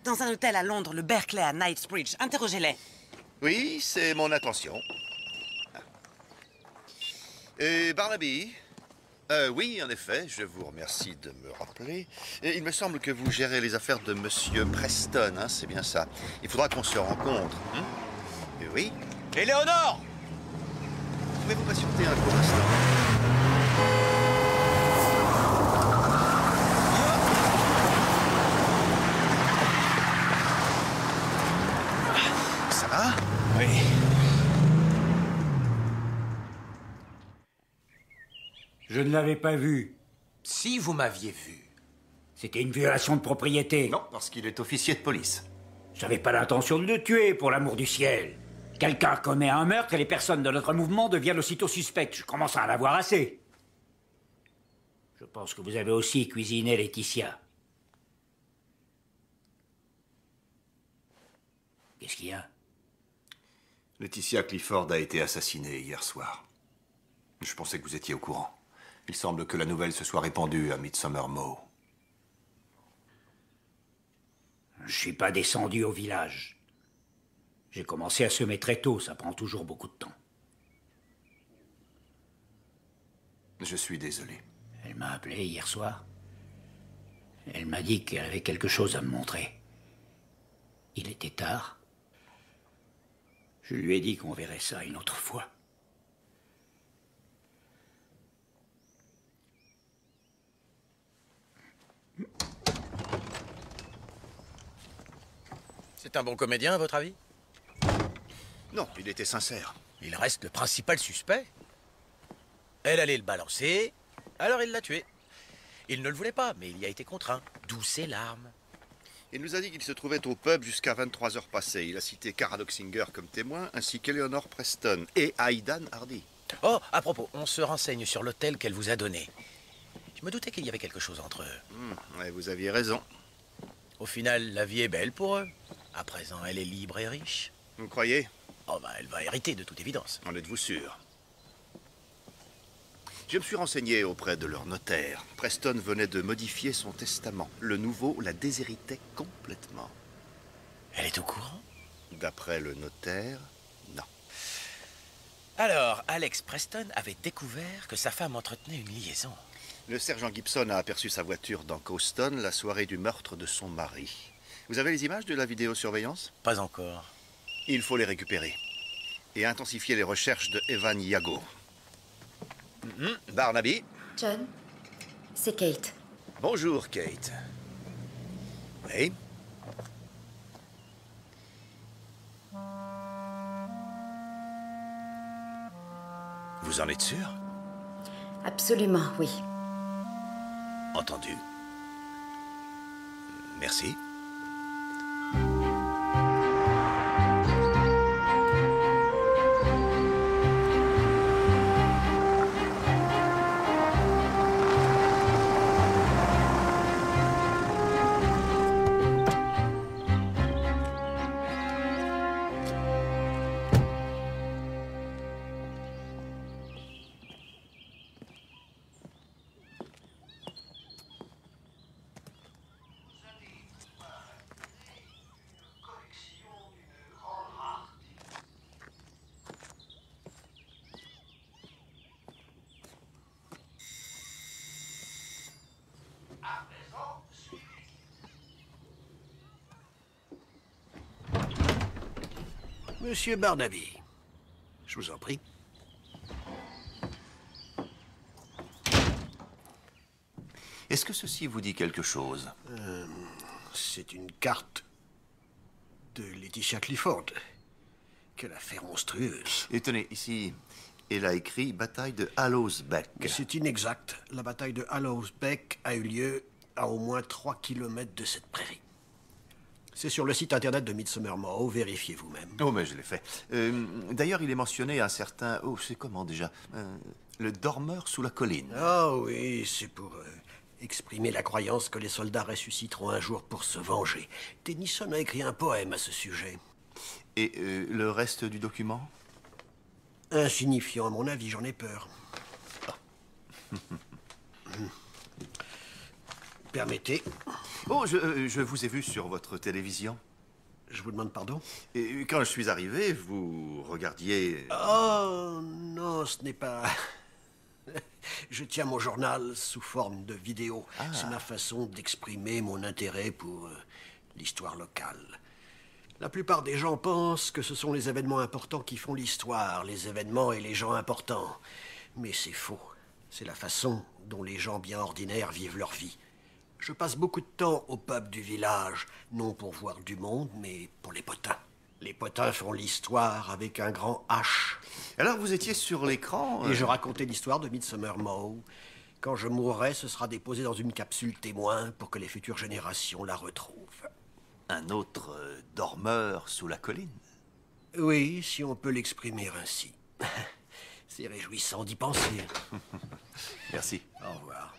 Dans un hôtel à Londres, le Berkeley à Knightsbridge. Interrogez-les. Oui, c'est mon intention. Et Barnaby? Oui, en effet, je vous remercie de me rappeler. Et il me semble que vous gérez les affaires de Monsieur Preston, hein, c'est bien ça. Il faudra qu'on se rencontre. Et oui. Éléonore! Pouvez-vous patienter un court instant? Ça va? Oui. Je ne l'avais pas vu. Si vous m'aviez vu. C'était une violation de propriété. Non, parce qu'il est officier de police. J'avais pas l'intention de le tuer, pour l'amour du ciel. Quelqu'un commet un meurtre et les personnes de notre mouvement deviennent aussitôt suspectes. Je commence à en avoir assez. Je pense que vous avez aussi cuisiné Laetitia. Qu'est-ce qu'il y a? Laetitia Clifford a été assassinée hier soir. Je pensais que vous étiez au courant. Il semble que la nouvelle se soit répandue à Midsomer Mow. Je suis pas descendu au village. J'ai commencé à semer très tôt, ça prend toujours beaucoup de temps. Je suis désolé. Elle m'a appelé hier soir. Elle m'a dit qu'elle avait quelque chose à me montrer. Il était tard. Je lui ai dit qu'on verrait ça une autre fois. C'est un bon comédien, à votre avis? Non, il était sincère. Il reste le principal suspect. Elle allait le balancer, alors il l'a tué. Il ne le voulait pas, mais il y a été contraint. D'où ses larmes. Il nous a dit qu'il se trouvait au pub jusqu'à 23 heures passées. Il a cité Kara Doxinger comme témoin, ainsi qu'Eleanor Preston et Aidan Hardy. Oh, à propos, on se renseigne sur l'hôtel qu'elle vous a donné. Je me doutais qu'il y avait quelque chose entre eux. Ouais, vous aviez raison. Au final, la vie est belle pour eux. À présent, elle est libre et riche. Vous croyez? Oh, bah, elle va hériter de toute évidence. En êtes-vous sûr? Je me suis renseigné auprès de leur notaire. Preston venait de modifier son testament. Le nouveau la déshéritait complètement. Elle est au courant? D'après le notaire, non. Alors, Alex Preston avait découvert que sa femme entretenait une liaison. Le sergent Gibson a aperçu sa voiture dans Cowston la soirée du meurtre de son mari. Vous avez les images de la vidéosurveillance? Pas encore. Il faut les récupérer. Et intensifier les recherches de Evan Yago. Barnaby. John, c'est Kate. Bonjour, Kate. Oui? Vous en êtes sûr? Absolument, oui. Entendu. Merci. Monsieur Barnaby, je vous en prie. Est-ce que ceci vous dit quelque chose? C'est une carte de Laetitia Clifford. Quelle affaire monstrueuse. Et tenez, ici, elle a écrit bataille de Hallows Beck. C'est inexact. La bataille de Hallows Beck a eu lieu à au moins 3 kilomètres de cette prairie. C'est sur le site internet de Midsomer Mow, vérifiez vous-même. Oh, mais je l'ai fait. D'ailleurs, il est mentionné un certain... Oh, c'est comment déjà? Le dormeur sous la colline. Ah oui, c'est pour exprimer la croyance que les soldats ressusciteront un jour pour se venger. Tennyson a écrit un poème à ce sujet. Et le reste du document? Insignifiant, à mon avis, j'en ai peur. Permettez. Oh, je vous ai vu sur votre télévision. Je vous demande pardon? Et quand je suis arrivé, vous regardiez... Oh, non, ce n'est pas... Je tiens mon journal sous forme de vidéo. Ah. C'est ma façon d'exprimer mon intérêt pour l'histoire locale. La plupart des gens pensent que ce sont les événements importants qui font l'histoire, les événements et les gens importants. Mais c'est faux. C'est la façon dont les gens bien ordinaires vivent leur vie. Je passe beaucoup de temps au pub du village, non pour voir du monde, mais pour les potins. Les potins font l'histoire avec un grand H. Alors vous étiez sur l'écran Et je racontais l'histoire de Midsomer Mow. Quand je mourrai, ce sera déposé dans une capsule témoin pour que les futures générations la retrouvent. Un autre dormeur sous la colline? Oui, si on peut l'exprimer ainsi. C'est réjouissant d'y penser. Merci. Au revoir.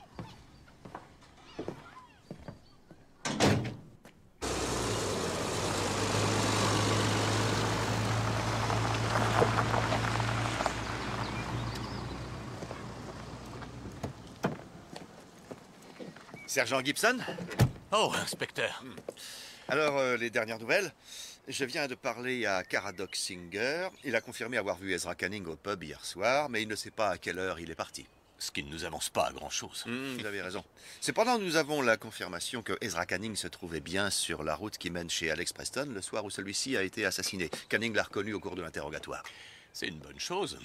Sergent Gibson? Oh, inspecteur. Alors, les dernières nouvelles. Je viens de parler à Kara Doxinger. Il a confirmé avoir vu Ezra Canning au pub hier soir, mais il ne sait pas à quelle heure il est parti. Ce qui ne nous avance pas à grand-chose. Vous avez raison. Cependant, nous avons la confirmation que Ezra Canning se trouvait bien sur la route qui mène chez Alex Preston le soir où celui-ci a été assassiné. Canning l'a reconnu au cours de l'interrogatoire. C'est une bonne chose.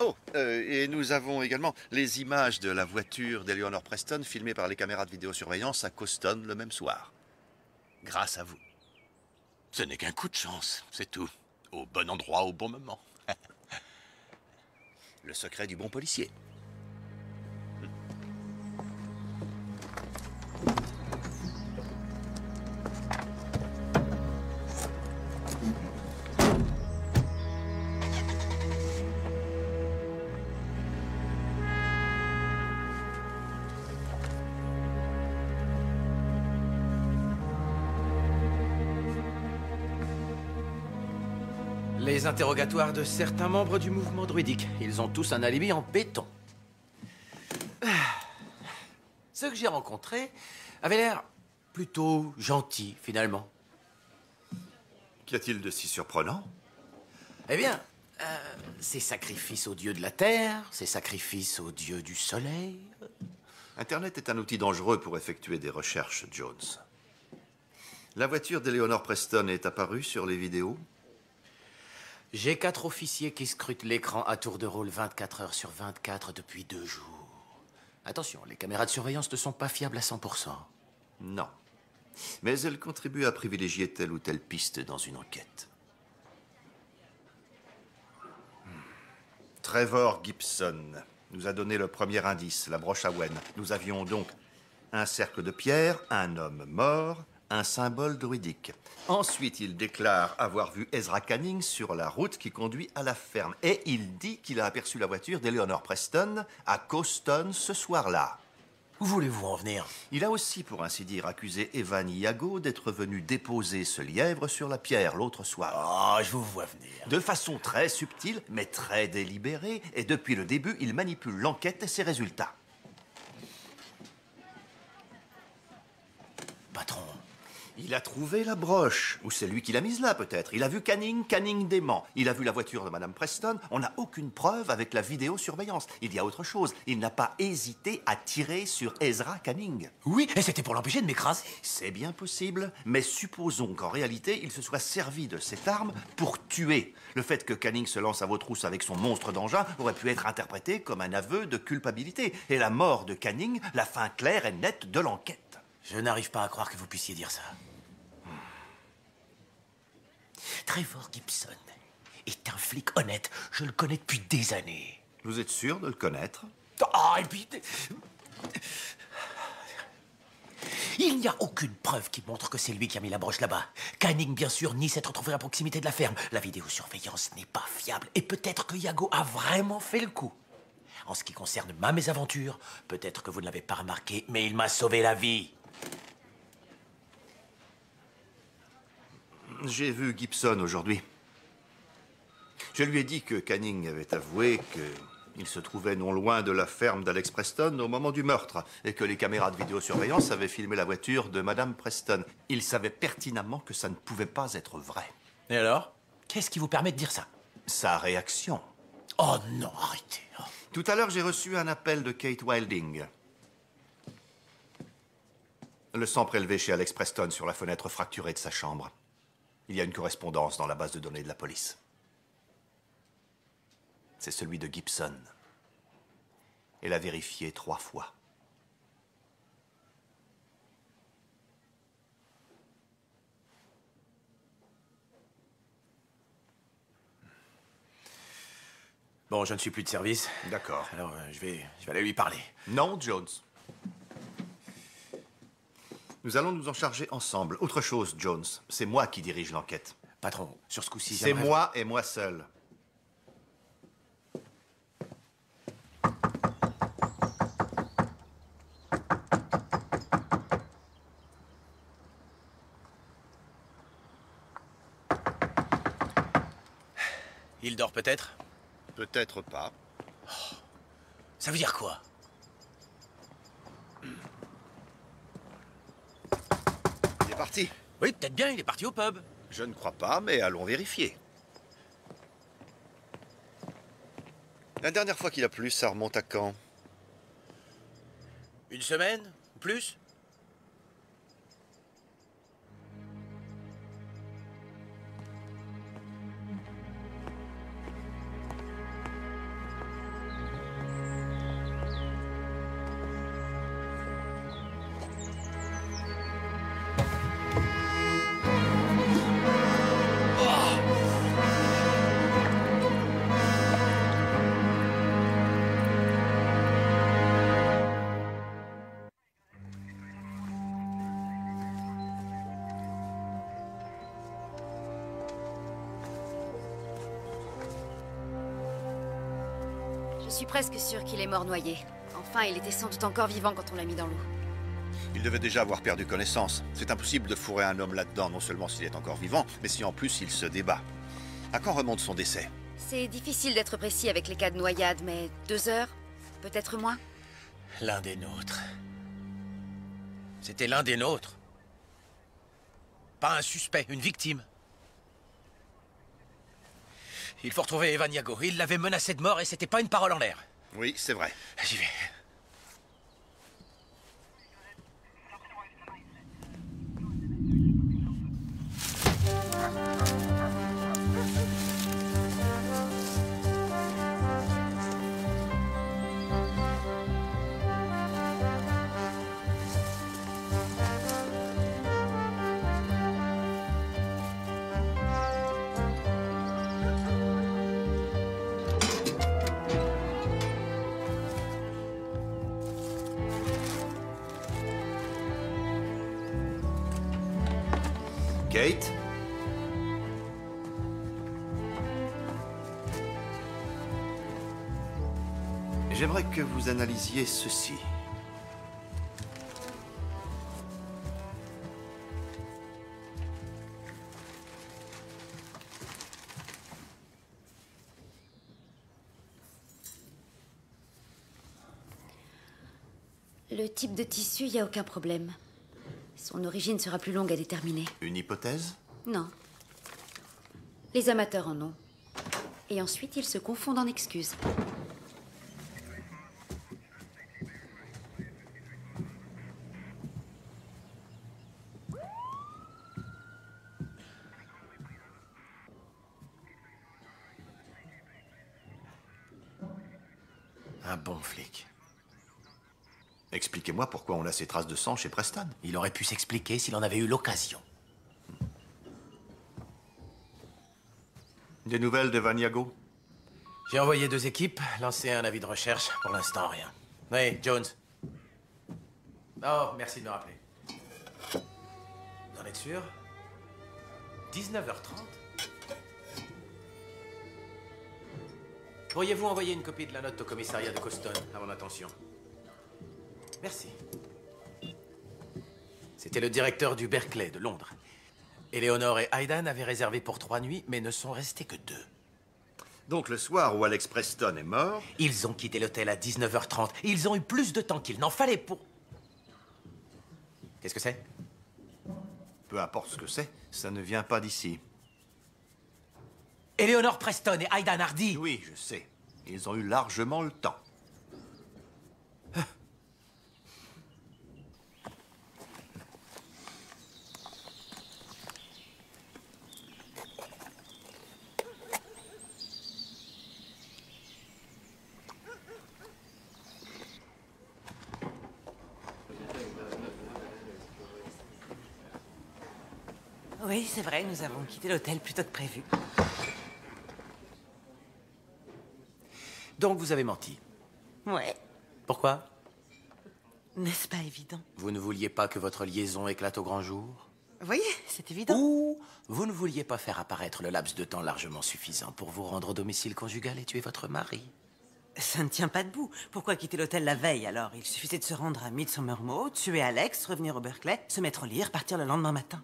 Oh, et nous avons également les images de la voiture d'Eleanor Preston filmées par les caméras de vidéosurveillance à Coston le même soir. Grâce à vous. Ce n'est qu'un coup de chance, c'est tout. Au bon endroit, au bon moment. Le secret du bon policier. Les interrogatoires de certains membres du mouvement druidique. Ils ont tous un alibi en béton. Ceux que j'ai rencontrés avaient l'air plutôt gentils, finalement. Qu'y a-t-il de si surprenant? Eh bien, ces sacrifices aux dieux de la terre, ces sacrifices aux dieux du soleil... Internet est un outil dangereux pour effectuer des recherches, Jones. La voiture d'Eleanor Preston est apparue sur les vidéos? J'ai 4 officiers qui scrutent l'écran à tour de rôle 24 heures sur 24 depuis 2 jours. Attention, les caméras de surveillance ne sont pas fiables à 100%. Non. Mais elles contribuent à privilégier telle ou telle piste dans une enquête. Trevor Gibson nous a donné le premier indice, la broche à Wen. Nous avions donc un cercle de pierre, un homme mort, un symbole druidique. Ensuite, il déclare avoir vu Ezra Canning sur la route qui conduit à la ferme. Et il dit qu'il a aperçu la voiture d'Eleanor Preston à Coston ce soir-là. Où voulez-vous en venir? Il a aussi, pour ainsi dire, accusé Evan Iago d'être venu déposer ce lièvre sur la pierre l'autre soir. Oh, je vous vois venir. De façon très subtile, mais très délibérée, et depuis le début, il manipule l'enquête et ses résultats. Patron. Il a trouvé la broche. Ou c'est lui qui l'a mise là, peut-être. Il a vu Canning, Canning dément. Il a vu la voiture de Madame Preston. On n'a aucune preuve avec la vidéosurveillance. Il y a autre chose. Il n'a pas hésité à tirer sur Ezra Canning. Oui, et c'était pour l'empêcher de m'écraser. C'est bien possible, mais supposons qu'en réalité, il se soit servi de cette arme pour tuer. Le fait que Canning se lance à vos trousses avec son monstre d'engin aurait pu être interprété comme un aveu de culpabilité. Et la mort de Canning, la fin claire et nette de l'enquête. Je n'arrive pas à croire que vous puissiez dire ça. Trevor Gibson est un flic honnête. Je le connais depuis des années. Vous êtes sûr de le connaître? Ah, et puis... Il n'y a aucune preuve qui montre que c'est lui qui a mis la broche là-bas. Canning, bien sûr, nie s'être retrouvé à proximité de la ferme. La vidéosurveillance n'est pas fiable. Et peut-être que Iago a vraiment fait le coup. En ce qui concerne ma mésaventure, peut-être que vous ne l'avez pas remarqué, mais il m'a sauvé la vie. J'ai vu Gibson aujourd'hui. Je lui ai dit que Canning avait avoué qu'il se trouvait non loin de la ferme d'Alex Preston au moment du meurtre et que les caméras de vidéosurveillance avaient filmé la voiture de Madame Preston. Il savait pertinemment que ça ne pouvait pas être vrai. Et alors? Qu'est-ce qui vous permet de dire ça? Sa réaction. Oh non, arrêtez. Oh. Tout à l'heure, j'ai reçu un appel de Kate Wilding. Le sang prélevé chez Alex Preston sur la fenêtre fracturée de sa chambre. Il y a une correspondance dans la base de données de la police. C'est celui de Gibson. Elle a vérifié 3 fois. Bon, je ne suis plus de service. D'accord. Alors, je vais aller lui parler. Non, Jones. Nous allons nous en charger ensemble. Autre chose, Jones, c'est moi qui dirige l'enquête. Patron, sur ce coup-ci, c'est moi et moi seul. Il dort peut-être? Peut-être pas. Oh. Ça veut dire quoi? Il est parti. Oui, peut-être bien, il est parti au pub. Je ne crois pas, mais allons vérifier. La dernière fois qu'il a plu, ça remonte à quand? Une semaine? Plus? Je suis presque sûre qu'il est mort noyé. Enfin, il était sans doute encore vivant quand on l'a mis dans l'eau. Il devait déjà avoir perdu connaissance. C'est impossible de fourrer un homme là-dedans, non seulement s'il est encore vivant, mais si en plus il se débat. À quand remonte son décès? C'est difficile d'être précis avec les cas de noyade, mais 2 heures? Peut-être moins? L'un des nôtres. C'était l'un des nôtres. Pas un suspect, une victime. Il faut retrouver Evan Yago. Il l'avait menacé de mort et c'était pas une parole en l'air. Oui, c'est vrai. J'y vais. Kate? J'aimerais que vous analysiez ceci. Le type de tissu, il n'y a aucun problème. Son origine sera plus longue à déterminer. Une hypothèse? Non. Les amateurs en ont. Et ensuite, ils se confondent en excuses. Un bon flic. Expliquez-moi pourquoi on a ces traces de sang chez Preston. Il aurait pu s'expliquer s'il en avait eu l'occasion. Des nouvelles d'Evan Yago? J'ai envoyé 2 équipes, lancé un avis de recherche. Pour l'instant, rien. Oui, Jones. Oh, merci de me rappeler. Vous en êtes sûr? 19h30? Pourriez-vous envoyer une copie de la note au commissariat de Coston, à mon attention? Merci. C'était le directeur du Berkeley de Londres. Éléonore et Aidan avaient réservé pour 3 nuits, mais ne sont restés que 2. Donc le soir où Alex Preston est mort... Ils ont quitté l'hôtel à 19h30. Ils ont eu plus de temps qu'il n'en fallait pour... Qu'est-ce que c'est? Peu importe ce que c'est, ça ne vient pas d'ici. Éléonore Preston et Aidan Hardy. Oui, je sais. Ils ont eu largement le temps. Oui, c'est vrai, nous avons quitté l'hôtel plus tôt que prévu. Donc vous avez menti. Ouais. Pourquoi? N'est-ce pas évident? Vous ne vouliez pas que votre liaison éclate au grand jour? Vous voyez, c'est évident. Ou vous ne vouliez pas faire apparaître le laps de temps largement suffisant pour vous rendre au domicile conjugal et tuer votre mari? Ça ne tient pas debout. Pourquoi quitter l'hôtel la veille, alors? Il suffisait de se rendre à Midsomer Moor, tuer Alex, revenir au Berkeley, se mettre au lit et repartir le lendemain matin.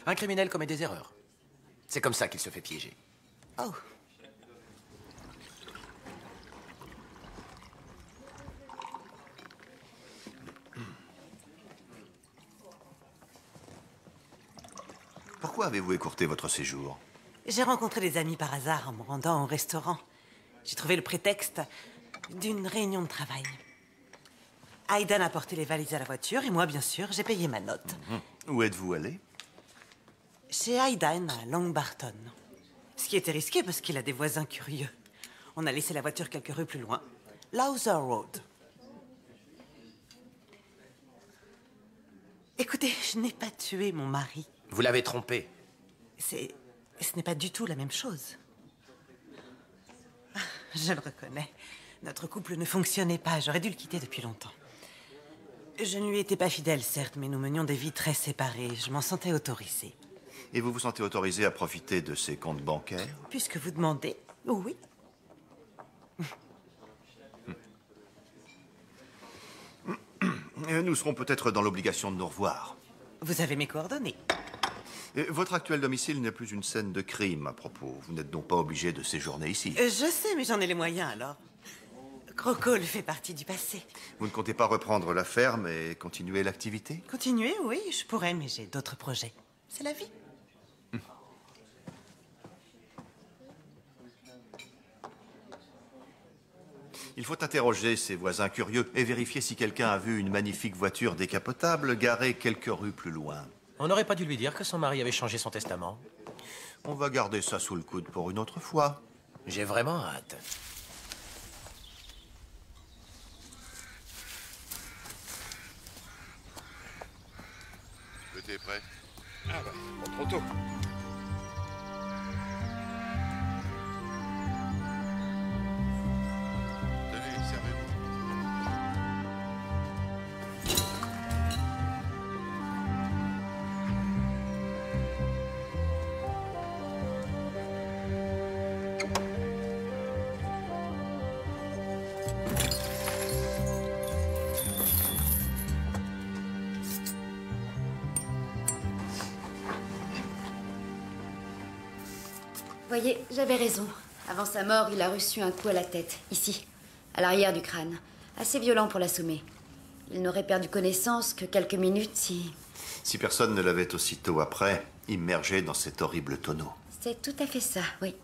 Un criminel commet des erreurs. C'est comme ça qu'il se fait piéger. Oh. Pourquoi avez-vous écourté votre séjour? J'ai rencontré des amis par hasard en me rendant au restaurant. J'ai trouvé le prétexte d'une réunion de travail. Aidan a porté les valises à la voiture et moi, bien sûr, j'ai payé ma note. Où êtes-vous allé? Chez Aidan, à Long Barton. Ce qui était risqué parce qu'il a des voisins curieux. On a laissé la voiture quelques rues plus loin. Lowther Road. Écoutez, je n'ai pas tué mon mari. Vous l'avez trompé. Ce n'est pas du tout la même chose. Je le reconnais. Notre couple ne fonctionnait pas. J'aurais dû le quitter depuis longtemps. Je ne lui étais pas fidèle, certes, mais nous menions des vies très séparées. Je m'en sentais autorisée. Et vous vous sentez autorisé à profiter de ces comptes bancaires? Puisque vous demandez, oui. Nous serons peut-être dans l'obligation de nous revoir. Vous avez mes coordonnées. Votre actuel domicile n'est plus une scène de crime, à propos. Vous n'êtes donc pas obligé de séjourner ici. Je sais, mais j'en ai les moyens, alors. Crocole fait partie du passé. Vous ne comptez pas reprendre la ferme et continuer l'activité? Continuer, oui, je pourrais, mais j'ai d'autres projets. C'est la vie. Il faut interroger ses voisins curieux et vérifier si quelqu'un a vu une magnifique voiture décapotable garée quelques rues plus loin. On n'aurait pas dû lui dire que son mari avait changé son testament. On va garder ça sous le coude pour une autre fois. J'ai vraiment hâte. Le thé est prêt? Ah bah, pas trop tôt. Tenez, servez-vous. Voyez, j'avais raison. Avant sa mort, il a reçu un coup à la tête, ici, à l'arrière du crâne. Assez violent pour l'assommer. Il n'aurait perdu connaissance que quelques minutes si... Si personne ne l'avait aussitôt après, immergé dans cet horrible tonneau. C'est tout à fait ça, oui.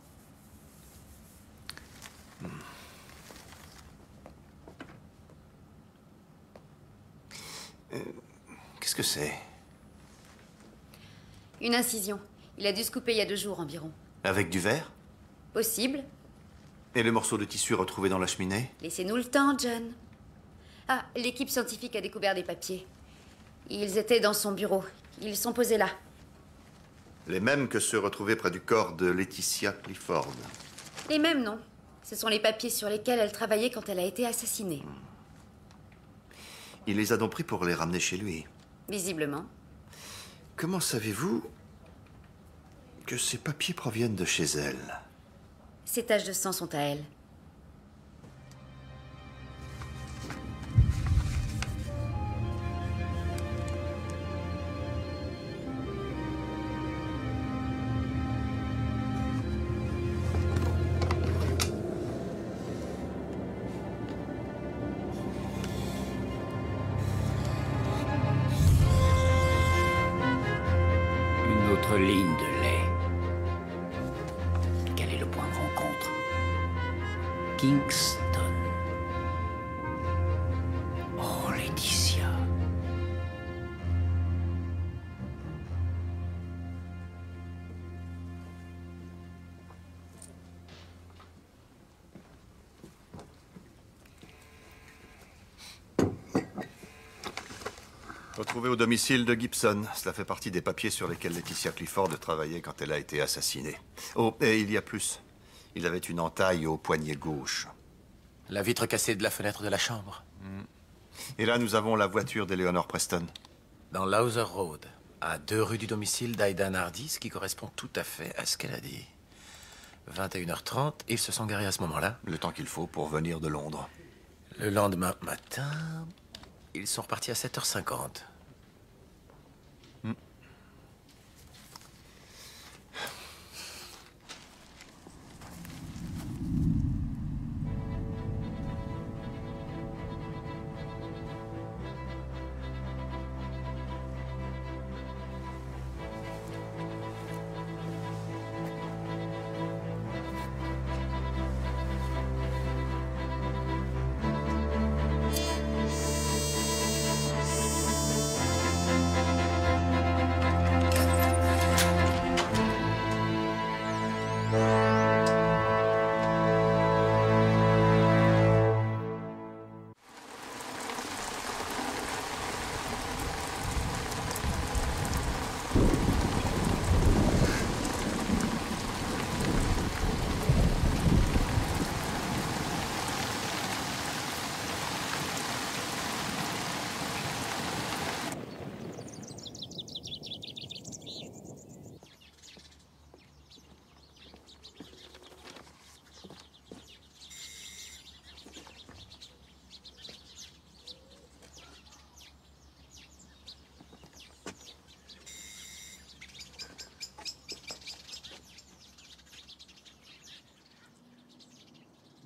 Qu'est-ce que c'est? Une incision. Il a dû se couper il y a 2 jours environ. Avec du verre? Possible. Et le morceau de tissu retrouvé dans la cheminée? Laissez-nous le temps, John. Ah, l'équipe scientifique a découvert des papiers. Ils étaient dans son bureau. Ils sont posés là. Les mêmes que ceux retrouvés près du corps de Laetitia Clifford. Les mêmes, non. Ce sont les papiers sur lesquels elle travaillait quand elle a été assassinée. Il les a donc pris pour les ramener chez lui. Visiblement. Comment savez-vous que ces papiers proviennent de chez elle? Ces taches de sang sont à elle. Une autre ligne de lait. Quel est le point de rencontre? Kingston. Oh, Laetitia. Retrouvé au domicile de Gibson. Cela fait partie des papiers sur lesquels Laetitia Clifford travaillait quand elle a été assassinée. Oh, et il y a plus. Il avait une entaille au poignet gauche. La vitre cassée de la fenêtre de la chambre. Et là, nous avons la voiture d'Eleanor Preston. Dans Lowther Road, à 2 rues du domicile d'Aidan Hardy, ce qui correspond tout à fait à ce qu'elle a dit. 21h30, ils se sont garés à ce moment-là. Le temps qu'il faut pour venir de Londres. Le lendemain matin, ils sont repartis à 7h50.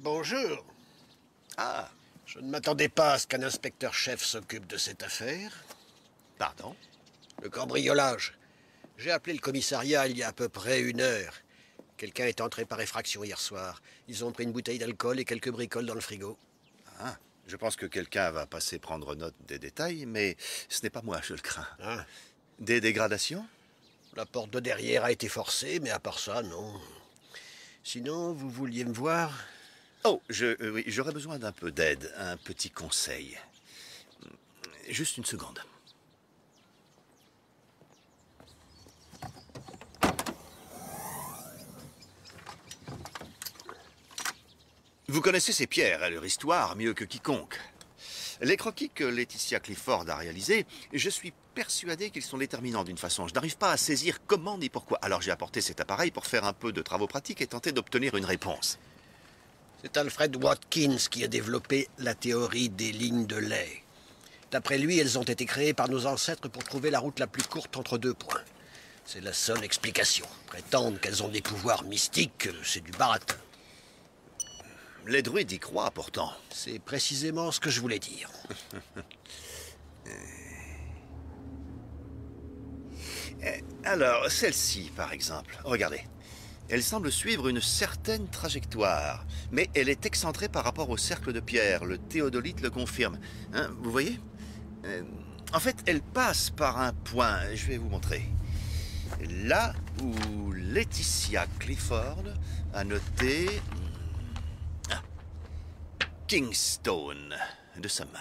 Bonjour. Ah, Je ne m'attendais pas à ce qu'un inspecteur-chef s'occupe de cette affaire. pardon. Le cambriolage. J'ai appelé le commissariat il y a à peu près 1 heure. Quelqu'un est entré par effraction hier soir. Ils ont pris une bouteille d'alcool et quelques bricoles dans le frigo. Ah, je pense que quelqu'un va passer prendre note des détails, mais ce n'est pas moi, je le crains. Hein? Des dégradations? La porte de derrière a été forcée, mais à part ça, non. Sinon, vous vouliez me voir? Oh, oui, j'aurais besoin d'un peu d'aide, un petit conseil. Juste une seconde. Vous connaissez ces pierres et leur histoire mieux que quiconque. Les croquis que Laetitia Clifford a réalisés, je suis persuadé qu'ils sont déterminants d'une façon. Je n'arrive pas à saisir comment ni pourquoi. Alors j'ai apporté cet appareil pour faire un peu de travaux pratiques et tenter d'obtenir une réponse. C'est Alfred Watkins qui a développé la théorie des lignes de lait. D'après lui, elles ont été créées par nos ancêtres pour trouver la route la plus courte entre 2 points. C'est la seule explication. Prétendre qu'elles ont des pouvoirs mystiques, c'est du baratin. Les druides y croient pourtant. C'est précisément ce que je voulais dire. Alors, celle-ci, par exemple, regardez. Elle semble suivre une certaine trajectoire, mais elle est excentrée par rapport au cercle de pierre. Le théodolite le confirme. Hein, vous voyez? En fait, elle passe par un point. Je vais vous montrer. Là où Laetitia Clifford a noté... Kingstone de sa main.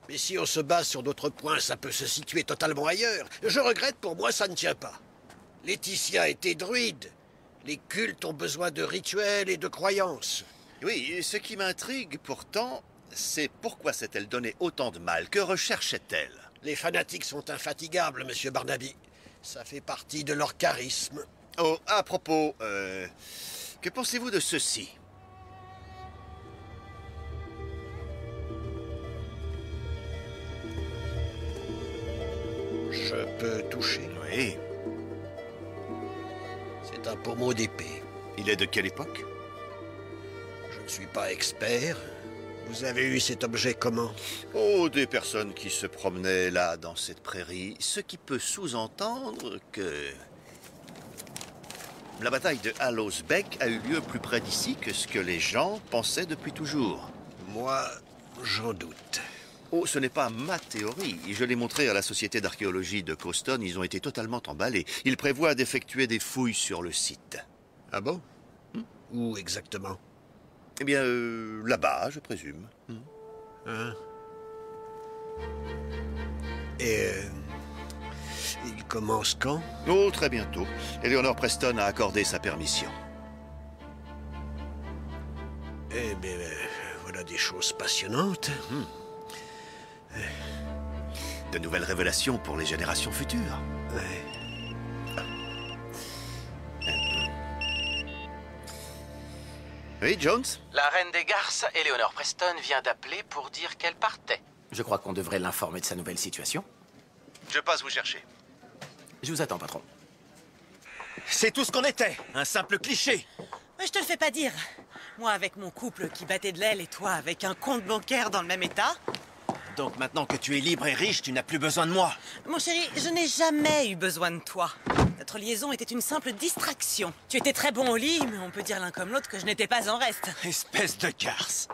Mais si on se base sur d'autres points, ça peut se situer totalement ailleurs. Je regrette, pour moi, ça ne tient pas. Laetitia était druide. Les cultes ont besoin de rituels et de croyances. Oui, ce qui m'intrigue pourtant, c'est pourquoi s'est-elle donné autant de mal? Que recherchait-elle? Les fanatiques sont infatigables, monsieur Barnaby. Ça fait partie de leur charisme. Oh, à propos, que pensez-vous de ceci? Je peux toucher? Oui. C'est un pommeau d'épée. Il est de quelle époque? Je ne suis pas expert. Vous avez eu cet objet comment? Oh, des personnes qui se promenaient là, dans cette prairie, ce qui peut sous-entendre que... La bataille de Hallows Beck a eu lieu plus près d'ici que ce que les gens pensaient depuis toujours. Moi, j'en doute. Oh, ce n'est pas ma théorie. Je l'ai montré à la Société d'archéologie de Coston. Ils ont été totalement emballés. Ils prévoient d'effectuer des fouilles sur le site. Ah bon? Où exactement? Eh bien, là-bas, je présume. Hein? Et... il commence quand? Oh, très bientôt. Eleanor Preston a accordé sa permission. Eh bien, voilà des choses passionnantes. De nouvelles révélations pour les générations futures. Oui, Jones? La reine des garces, Eleanor Preston, vient d'appeler pour dire qu'elle partait. Je crois qu'on devrait l'informer de sa nouvelle situation. Je passe vous chercher. Je vous attends, patron. C'est tout ce qu'on était, un simple cliché. Je te le fais pas dire. Moi avec mon couple qui battait de l'aile et toi avec un compte bancaire dans le même état. Donc maintenant que tu es libre et riche, tu n'as plus besoin de moi. Mon chéri, je n'ai jamais eu besoin de toi. Notre liaison était une simple distraction. Tu étais très bon au lit, mais on peut dire l'un comme l'autre que je n'étais pas en reste. Espèce de garce.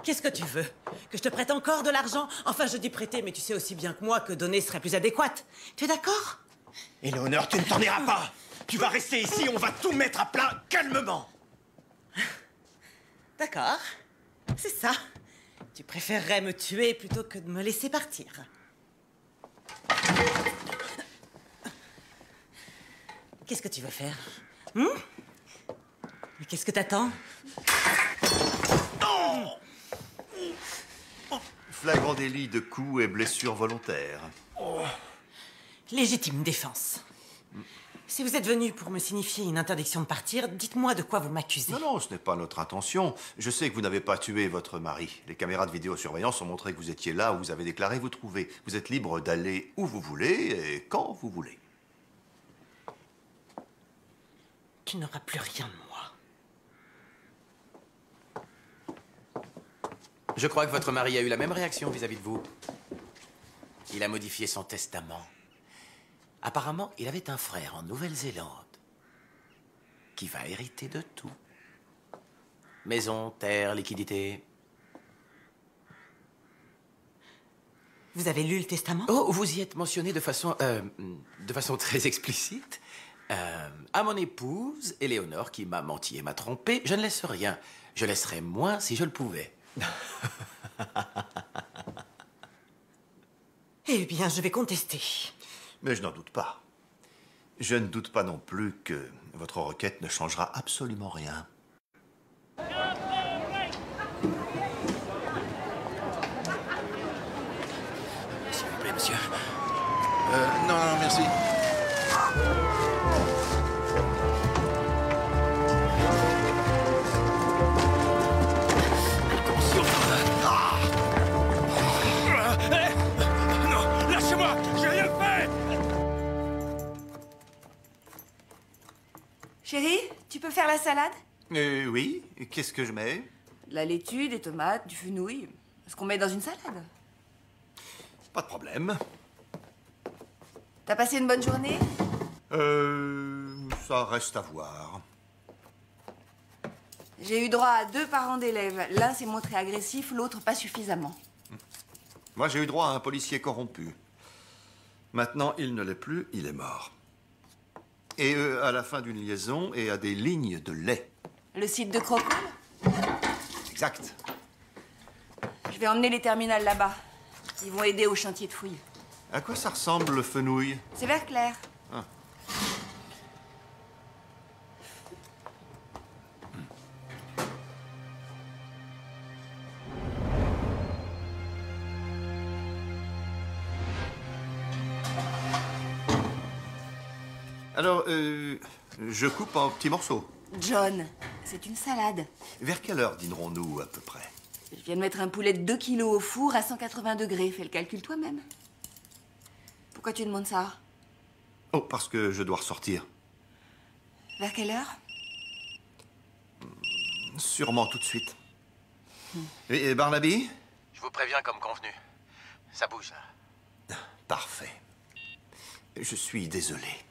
Qu'est-ce que tu veux? Que je te prête encore de l'argent? Enfin, je dis prêter, mais tu sais aussi bien que moi que donner serait plus adéquate. Tu es d'accord? Eleanor, tu ne t'en iras pas. Tu vas rester ici, on va tout mettre à plat calmement. D'accord. C'est ça. Tu préférerais me tuer plutôt que de me laisser partir. Qu'est-ce que tu veux faire? Mais qu'est-ce que t'attends? Flagrant délit de coups et blessures volontaires. Légitime défense. Si vous êtes venu pour me signifier une interdiction de partir, dites-moi de quoi vous m'accusez. Non, non, ce n'est pas notre intention. Je sais que vous n'avez pas tué votre mari. Les caméras de vidéosurveillance ont montré que vous étiez là où vous avez déclaré vous trouver. Vous êtes libre d'aller où vous voulez et quand vous voulez. tu n'auras plus rien de moi. Je crois que votre mari a eu la même réaction vis-à-vis de vous. Il a modifié son testament. Apparemment, il avait un frère en Nouvelle-Zélande qui va hériter de tout. Maison, terre, liquidité. Vous avez lu le testament? Oh, vous y êtes mentionné de façon très explicite. À mon épouse, Éléonore, qui m'a menti et m'a trompé, je ne laisse rien. Je laisserais moins si je le pouvais. Eh bien, je vais contester. Mais je n'en doute pas. Je ne doute pas non plus que votre requête ne changera absolument rien. S'il vous plaît, monsieur. Non, non, merci. Non, lâchez-moi, j'ai rien fait. Chérie, tu peux faire la salade? Oui, qu'est-ce que je mets? De la laitue, des tomates, du fenouil. Ce qu'on met dans une salade. Pas de problème. T'as passé une bonne journée? Ça reste à voir. J'ai eu droit à 2 parents d'élèves. L'un s'est montré agressif, l'autre pas suffisamment. Moi, j'ai eu droit à un policier corrompu. Maintenant, il ne l'est plus, il est mort. Et à la fin d'une liaison et à des lignes de lait. Le site de Crocol? Exact. Je vais emmener les terminales là-bas. Ils vont aider au chantier de fouilles. À quoi ça ressemble, le fenouil? C'est vert clair. Ah. Alors, je coupe en petits morceaux. John, c'est une salade. Vers quelle heure dînerons-nous, à peu près? Je viens de mettre un poulet de 2 kilos au four à 180 degrés. Fais le calcul toi-même. Pourquoi tu demandes ça? Oh, parce que je dois ressortir. Vers quelle heure? Sûrement tout de suite. Et Barnaby? Je vous préviens comme convenu. Ça bouge, là. Parfait. Je suis désolé.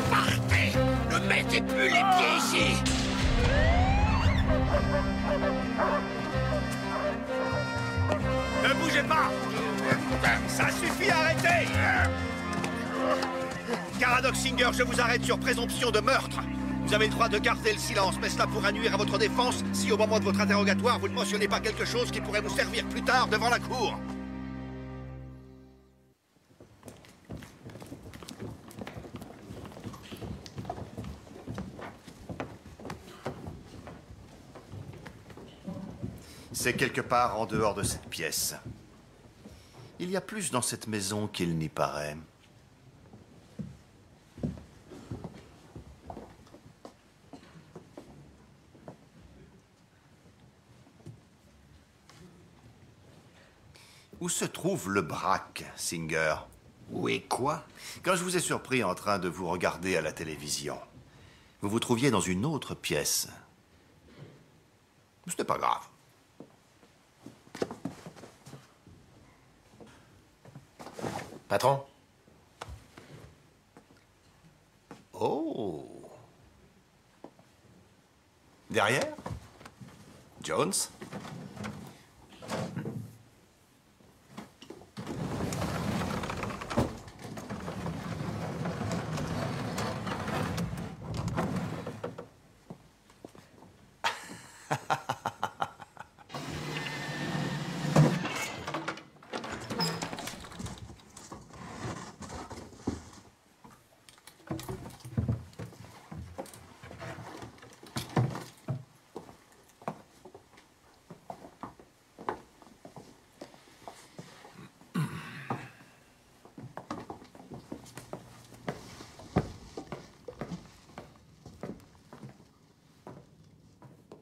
Partez! Ne mettez plus les pieds ici! Ne bougez pas! Ça suffit, arrêtez! Caradoc Singer, je vous arrête sur présomption de meurtre. Vous avez le droit de garder le silence, mais cela pourra nuire à votre défense si au moment de votre interrogatoire, vous ne mentionnez pas quelque chose qui pourrait vous servir plus tard devant la cour. C'est quelque part en dehors de cette pièce. Il y a plus dans cette maison qu'il n'y paraît. Où se trouve le braque, Singer? Où est quoi? Quand je vous ai surpris en train de vous regarder à la télévision, vous vous trouviez dans une autre pièce. Ce n'est pas grave. Patron? Oh. Derrière? Jones?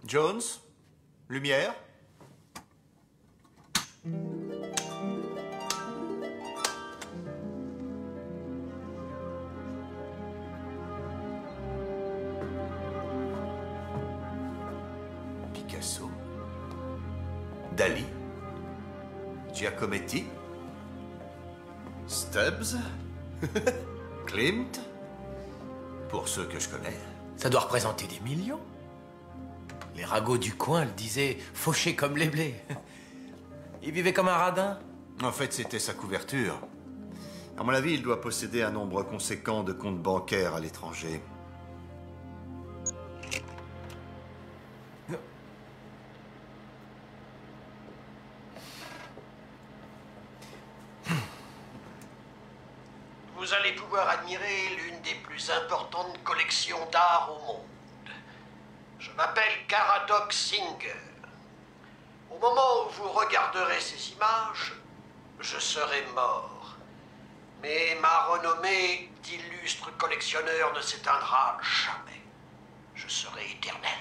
Jones? Lumière? Picasso? Dali? Giacometti? Stubbs? Klimt? Pour ceux que je connais. Ça doit représenter des millions. Les ragots du coin le disaient fauché comme les blés. Il vivait comme un radin. En fait, c'était sa couverture. À mon avis, il doit posséder un nombre conséquent de comptes bancaires à l'étranger. Vous allez pouvoir admirer l'une des plus importantes collections d'art au monde. Je m'appelle Caradoc Singer. Au moment où vous regarderez ces images, je serai mort. Mais ma renommée d'illustre collectionneur ne s'éteindra jamais. Je serai éternel.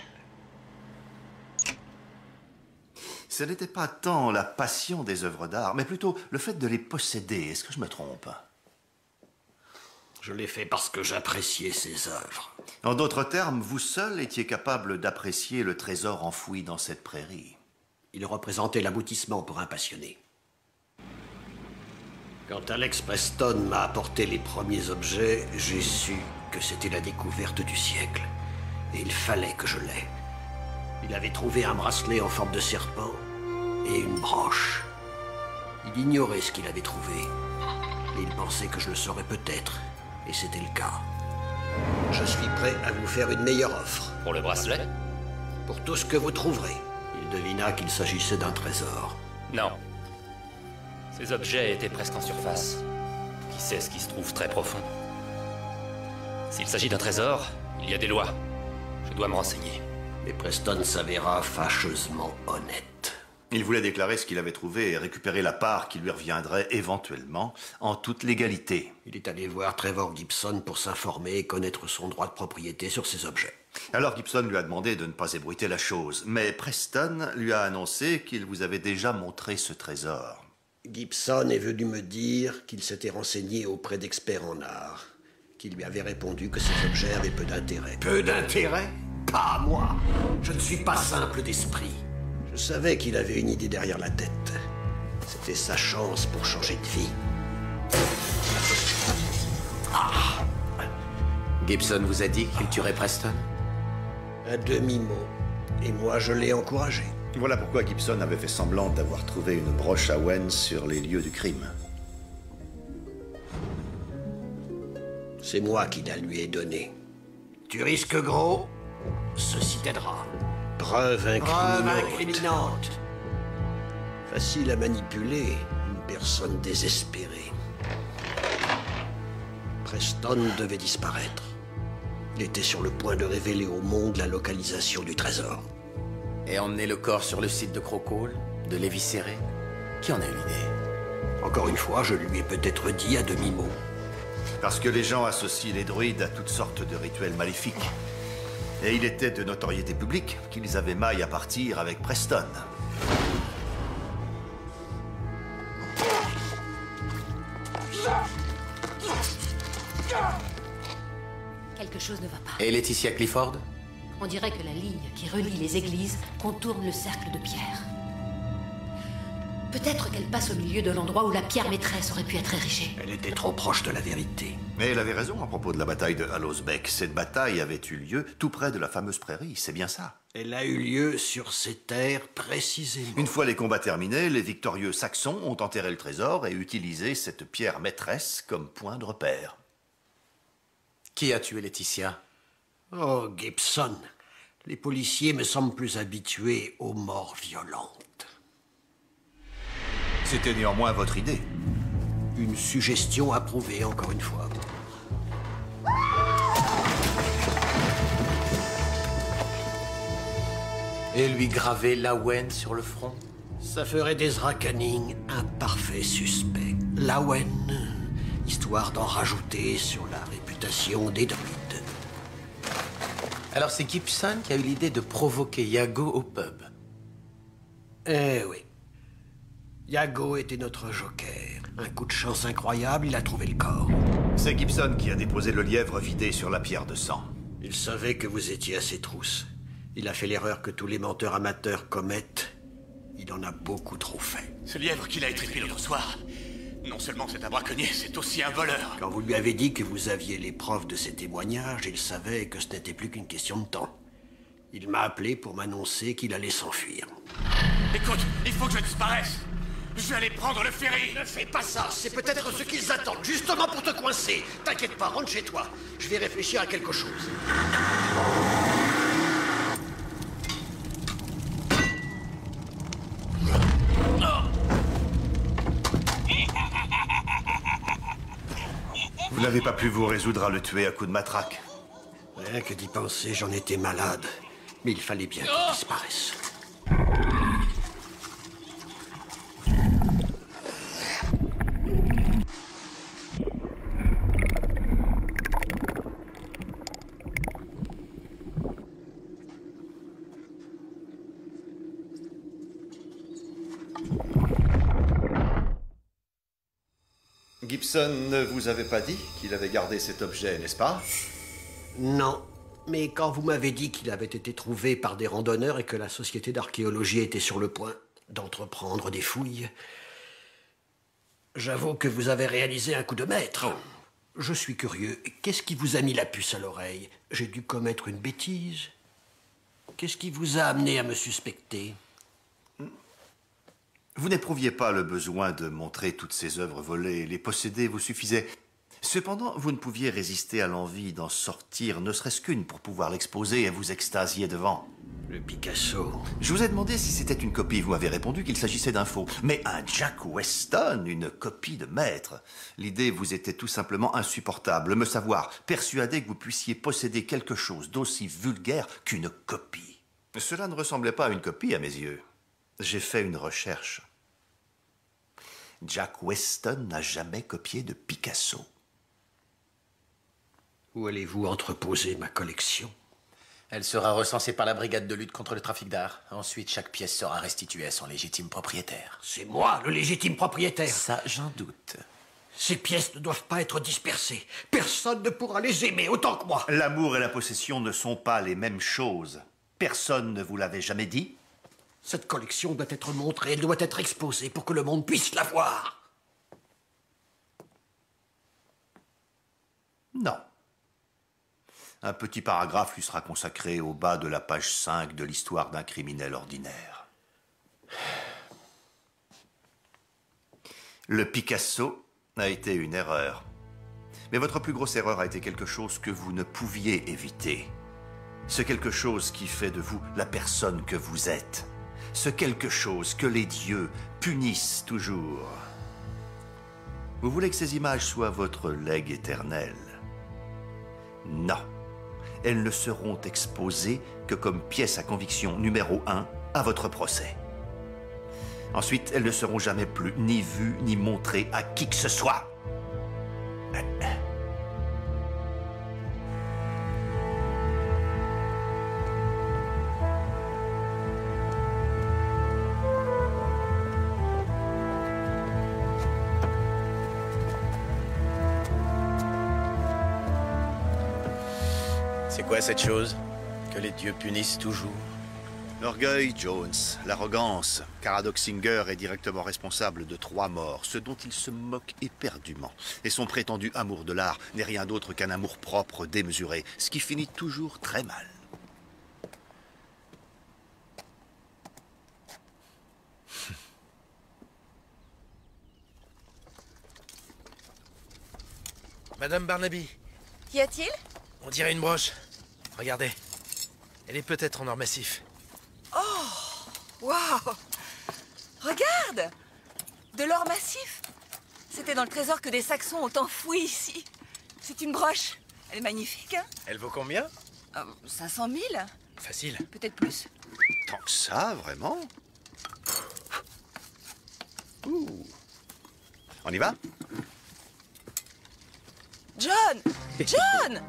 Ce n'était pas tant la passion des œuvres d'art, mais plutôt le fait de les posséder. Est-ce que je me trompe? Je l'ai fait parce que j'appréciais ces œuvres. En d'autres termes, vous seul étiez capable d'apprécier le trésor enfoui dans cette prairie. Il représentait l'aboutissement pour un passionné. Quand Alex Preston m'a apporté les premiers objets, j'ai su que c'était la découverte du siècle. Et il fallait que je l'aie. Il avait trouvé un bracelet en forme de serpent et une broche. Il ignorait ce qu'il avait trouvé. Mais il pensait que je le saurais peut-être. Et c'était le cas. Je suis prêt à vous faire une meilleure offre. Pour le bracelet? Pour tout ce que vous trouverez. Il devina qu'il s'agissait d'un trésor. Non. Ces objets étaient presque en surface. Qui sait ce qui se trouve très profond? S'il s'agit d'un trésor, il y a des lois. Je dois me renseigner. Mais Preston s'avéra fâcheusement honnête. Il voulait déclarer ce qu'il avait trouvé et récupérer la part qui lui reviendrait éventuellement en toute légalité. Il est allé voir Trevor Gibson pour s'informer et connaître son droit de propriété sur ces objets. Alors Gibson lui a demandé de ne pas ébruiter la chose, mais Preston lui a annoncé qu'il vous avait déjà montré ce trésor. Gibson est venu me dire qu'il s'était renseigné auprès d'experts en art, qui lui avaient répondu que ces objets avaient peu d'intérêt. Peu d'intérêt? Pas moi. Je ne suis pas simple d'esprit. Je savais qu'il avait une idée derrière la tête. C'était sa chance pour changer de vie. Ah! Gibson vous a dit qu'il tuerait Preston? À demi-mot. Et moi, je l'ai encouragé. Voilà pourquoi Gibson avait fait semblant d'avoir trouvé une broche à Wen sur les lieux du crime. C'est moi qui la lui ai donnée. Tu risques gros, ceci t'aidera. Preuve incriminante. Facile à manipuler, une personne désespérée. Preston devait disparaître. Il était sur le point de révéler au monde la localisation du trésor. Et emmener le corps sur le site de Crocole, de l'éviscérer? Qui en a eu l'idée? Encore une fois, je lui ai peut-être dit à demi-mot. Parce que les gens associent les druides à toutes sortes de rituels maléfiques. Et il était de notoriété publique qu'ils avaient maille à partir avec Preston. Quelque chose ne va pas. Et Laetitia Clifford? On dirait que la ligne qui relie les églises contourne le cercle de pierre. Peut-être qu'elle passe au milieu de l'endroit où la pierre maîtresse aurait pu être érigée. Elle était trop proche de la vérité. Mais elle avait raison à propos de la bataille de Hallowsbeck. Cette bataille avait eu lieu tout près de la fameuse prairie, c'est bien ça. Elle a eu lieu sur ces terres précisément. Une fois les combats terminés, les victorieux Saxons ont enterré le trésor et utilisé cette pierre maîtresse comme point de repère. Qui a tué Laetitia? Oh, Gibson. Les policiers me semblent plus habitués aux morts violentes. C'était néanmoins votre idée. Une suggestion approuvée, encore une fois. Et lui graver Lawen sur le front? Ça ferait d'Ezra Canning un parfait suspect. Lawen, histoire d'en rajouter sur la réputation des druides. Alors c'est Gibson qui a eu l'idée de provoquer Yago au pub. Eh oui. Yago était notre joker. Un coup de chance incroyable, il a trouvé le corps. C'est Gibson qui a déposé le lièvre vidé sur la pierre de sang. Il savait que vous étiez à ses trousses. Il a fait l'erreur que tous les menteurs amateurs commettent. Il en a beaucoup trop fait. Ce lièvre qu'il a étripé l'autre soir, non seulement c'est un braconnier, c'est aussi un voleur. Quand vous lui avez dit que vous aviez les preuves de ses témoignages, il savait que ce n'était plus qu'une question de temps. Il m'a appelé pour m'annoncer qu'il allait s'enfuir. Écoute, il faut que je disparaisse. Je vais aller prendre le ferry. Ne fais pas ça, c'est peut-être ce qu'ils attendent, justement pour te coincer. T'inquiète pas, rentre chez toi. Je vais réfléchir à quelque chose. Vous n'avez pas pu vous résoudre à le tuer à coups de matraque. Rien que d'y penser, j'en étais malade. Mais il fallait bien qu'il disparaisse. Gibson ne vous avait pas dit qu'il avait gardé cet objet, n'est-ce pas? Non. Mais quand vous m'avez dit qu'il avait été trouvé par des randonneurs et que la société d'archéologie était sur le point d'entreprendre des fouilles, j'avoue que vous avez réalisé un coup de maître. Je suis curieux. Qu'est-ce qui vous a mis la puce à l'oreille? J'ai dû commettre une bêtise? Qu'est-ce qui vous a amené à me suspecter? Vous n'éprouviez pas le besoin de montrer toutes ces œuvres volées. Les posséder vous suffisait. Cependant, vous ne pouviez résister à l'envie d'en sortir, ne serait-ce qu'une, pour pouvoir l'exposer et vous extasier devant. Le Picasso. Je vous ai demandé si c'était une copie. Vous m'avez répondu qu'il s'agissait d'un faux. Mais un Jack Weston, une copie de maître. L'idée vous était tout simplement insupportable. Me savoir persuadé que vous puissiez posséder quelque chose d'aussi vulgaire qu'une copie. Cela ne ressemblait pas à une copie à mes yeux. J'ai fait une recherche. Jack Weston n'a jamais copié de Picasso. Où allez-vous entreposer ma collection? Elle sera recensée par la brigade de lutte contre le trafic d'art. Ensuite, chaque pièce sera restituée à son légitime propriétaire. C'est moi, le légitime propriétaire. Ça, j'en doute. Ces pièces ne doivent pas être dispersées. Personne ne pourra les aimer autant que moi. L'amour et la possession ne sont pas les mêmes choses. Personne ne vous l'avait jamais dit? Cette collection doit être montrée, elle doit être exposée pour que le monde puisse la voir. Non. Un petit paragraphe lui sera consacré au bas de la page 5 de l'histoire d'un criminel ordinaire. Le Picasso a été une erreur. Mais votre plus grosse erreur a été quelque chose que vous ne pouviez éviter. Ce quelque chose qui fait de vous la personne que vous êtes. Ce quelque chose que les dieux punissent toujours. Vous voulez que ces images soient votre legs éternel? Non. Elles ne seront exposées que comme pièces à conviction numéro 1 à votre procès. Ensuite, elles ne seront jamais plus ni vues ni montrées à qui que ce soit. C'est quoi cette chose que les dieux punissent toujours? L'orgueil, Jones, l'arrogance. Caradoc Singer est directement responsable de 3 morts, ce dont il se moque éperdument. Et son prétendu amour de l'art n'est rien d'autre qu'un amour propre démesuré, ce qui finit toujours très mal. Madame Barnaby. Qu'y a-t-il? On dirait une broche. Regardez. Elle est peut-être en or massif. Oh! Waouh! Regarde! De l'or massif. C'était dans le trésor que des Saxons ont enfoui ici. C'est une broche. Elle est magnifique, hein? Elle vaut combien? 500 000? Facile. Peut-être plus. Tant que ça, vraiment? Ouh. On y va? John! John!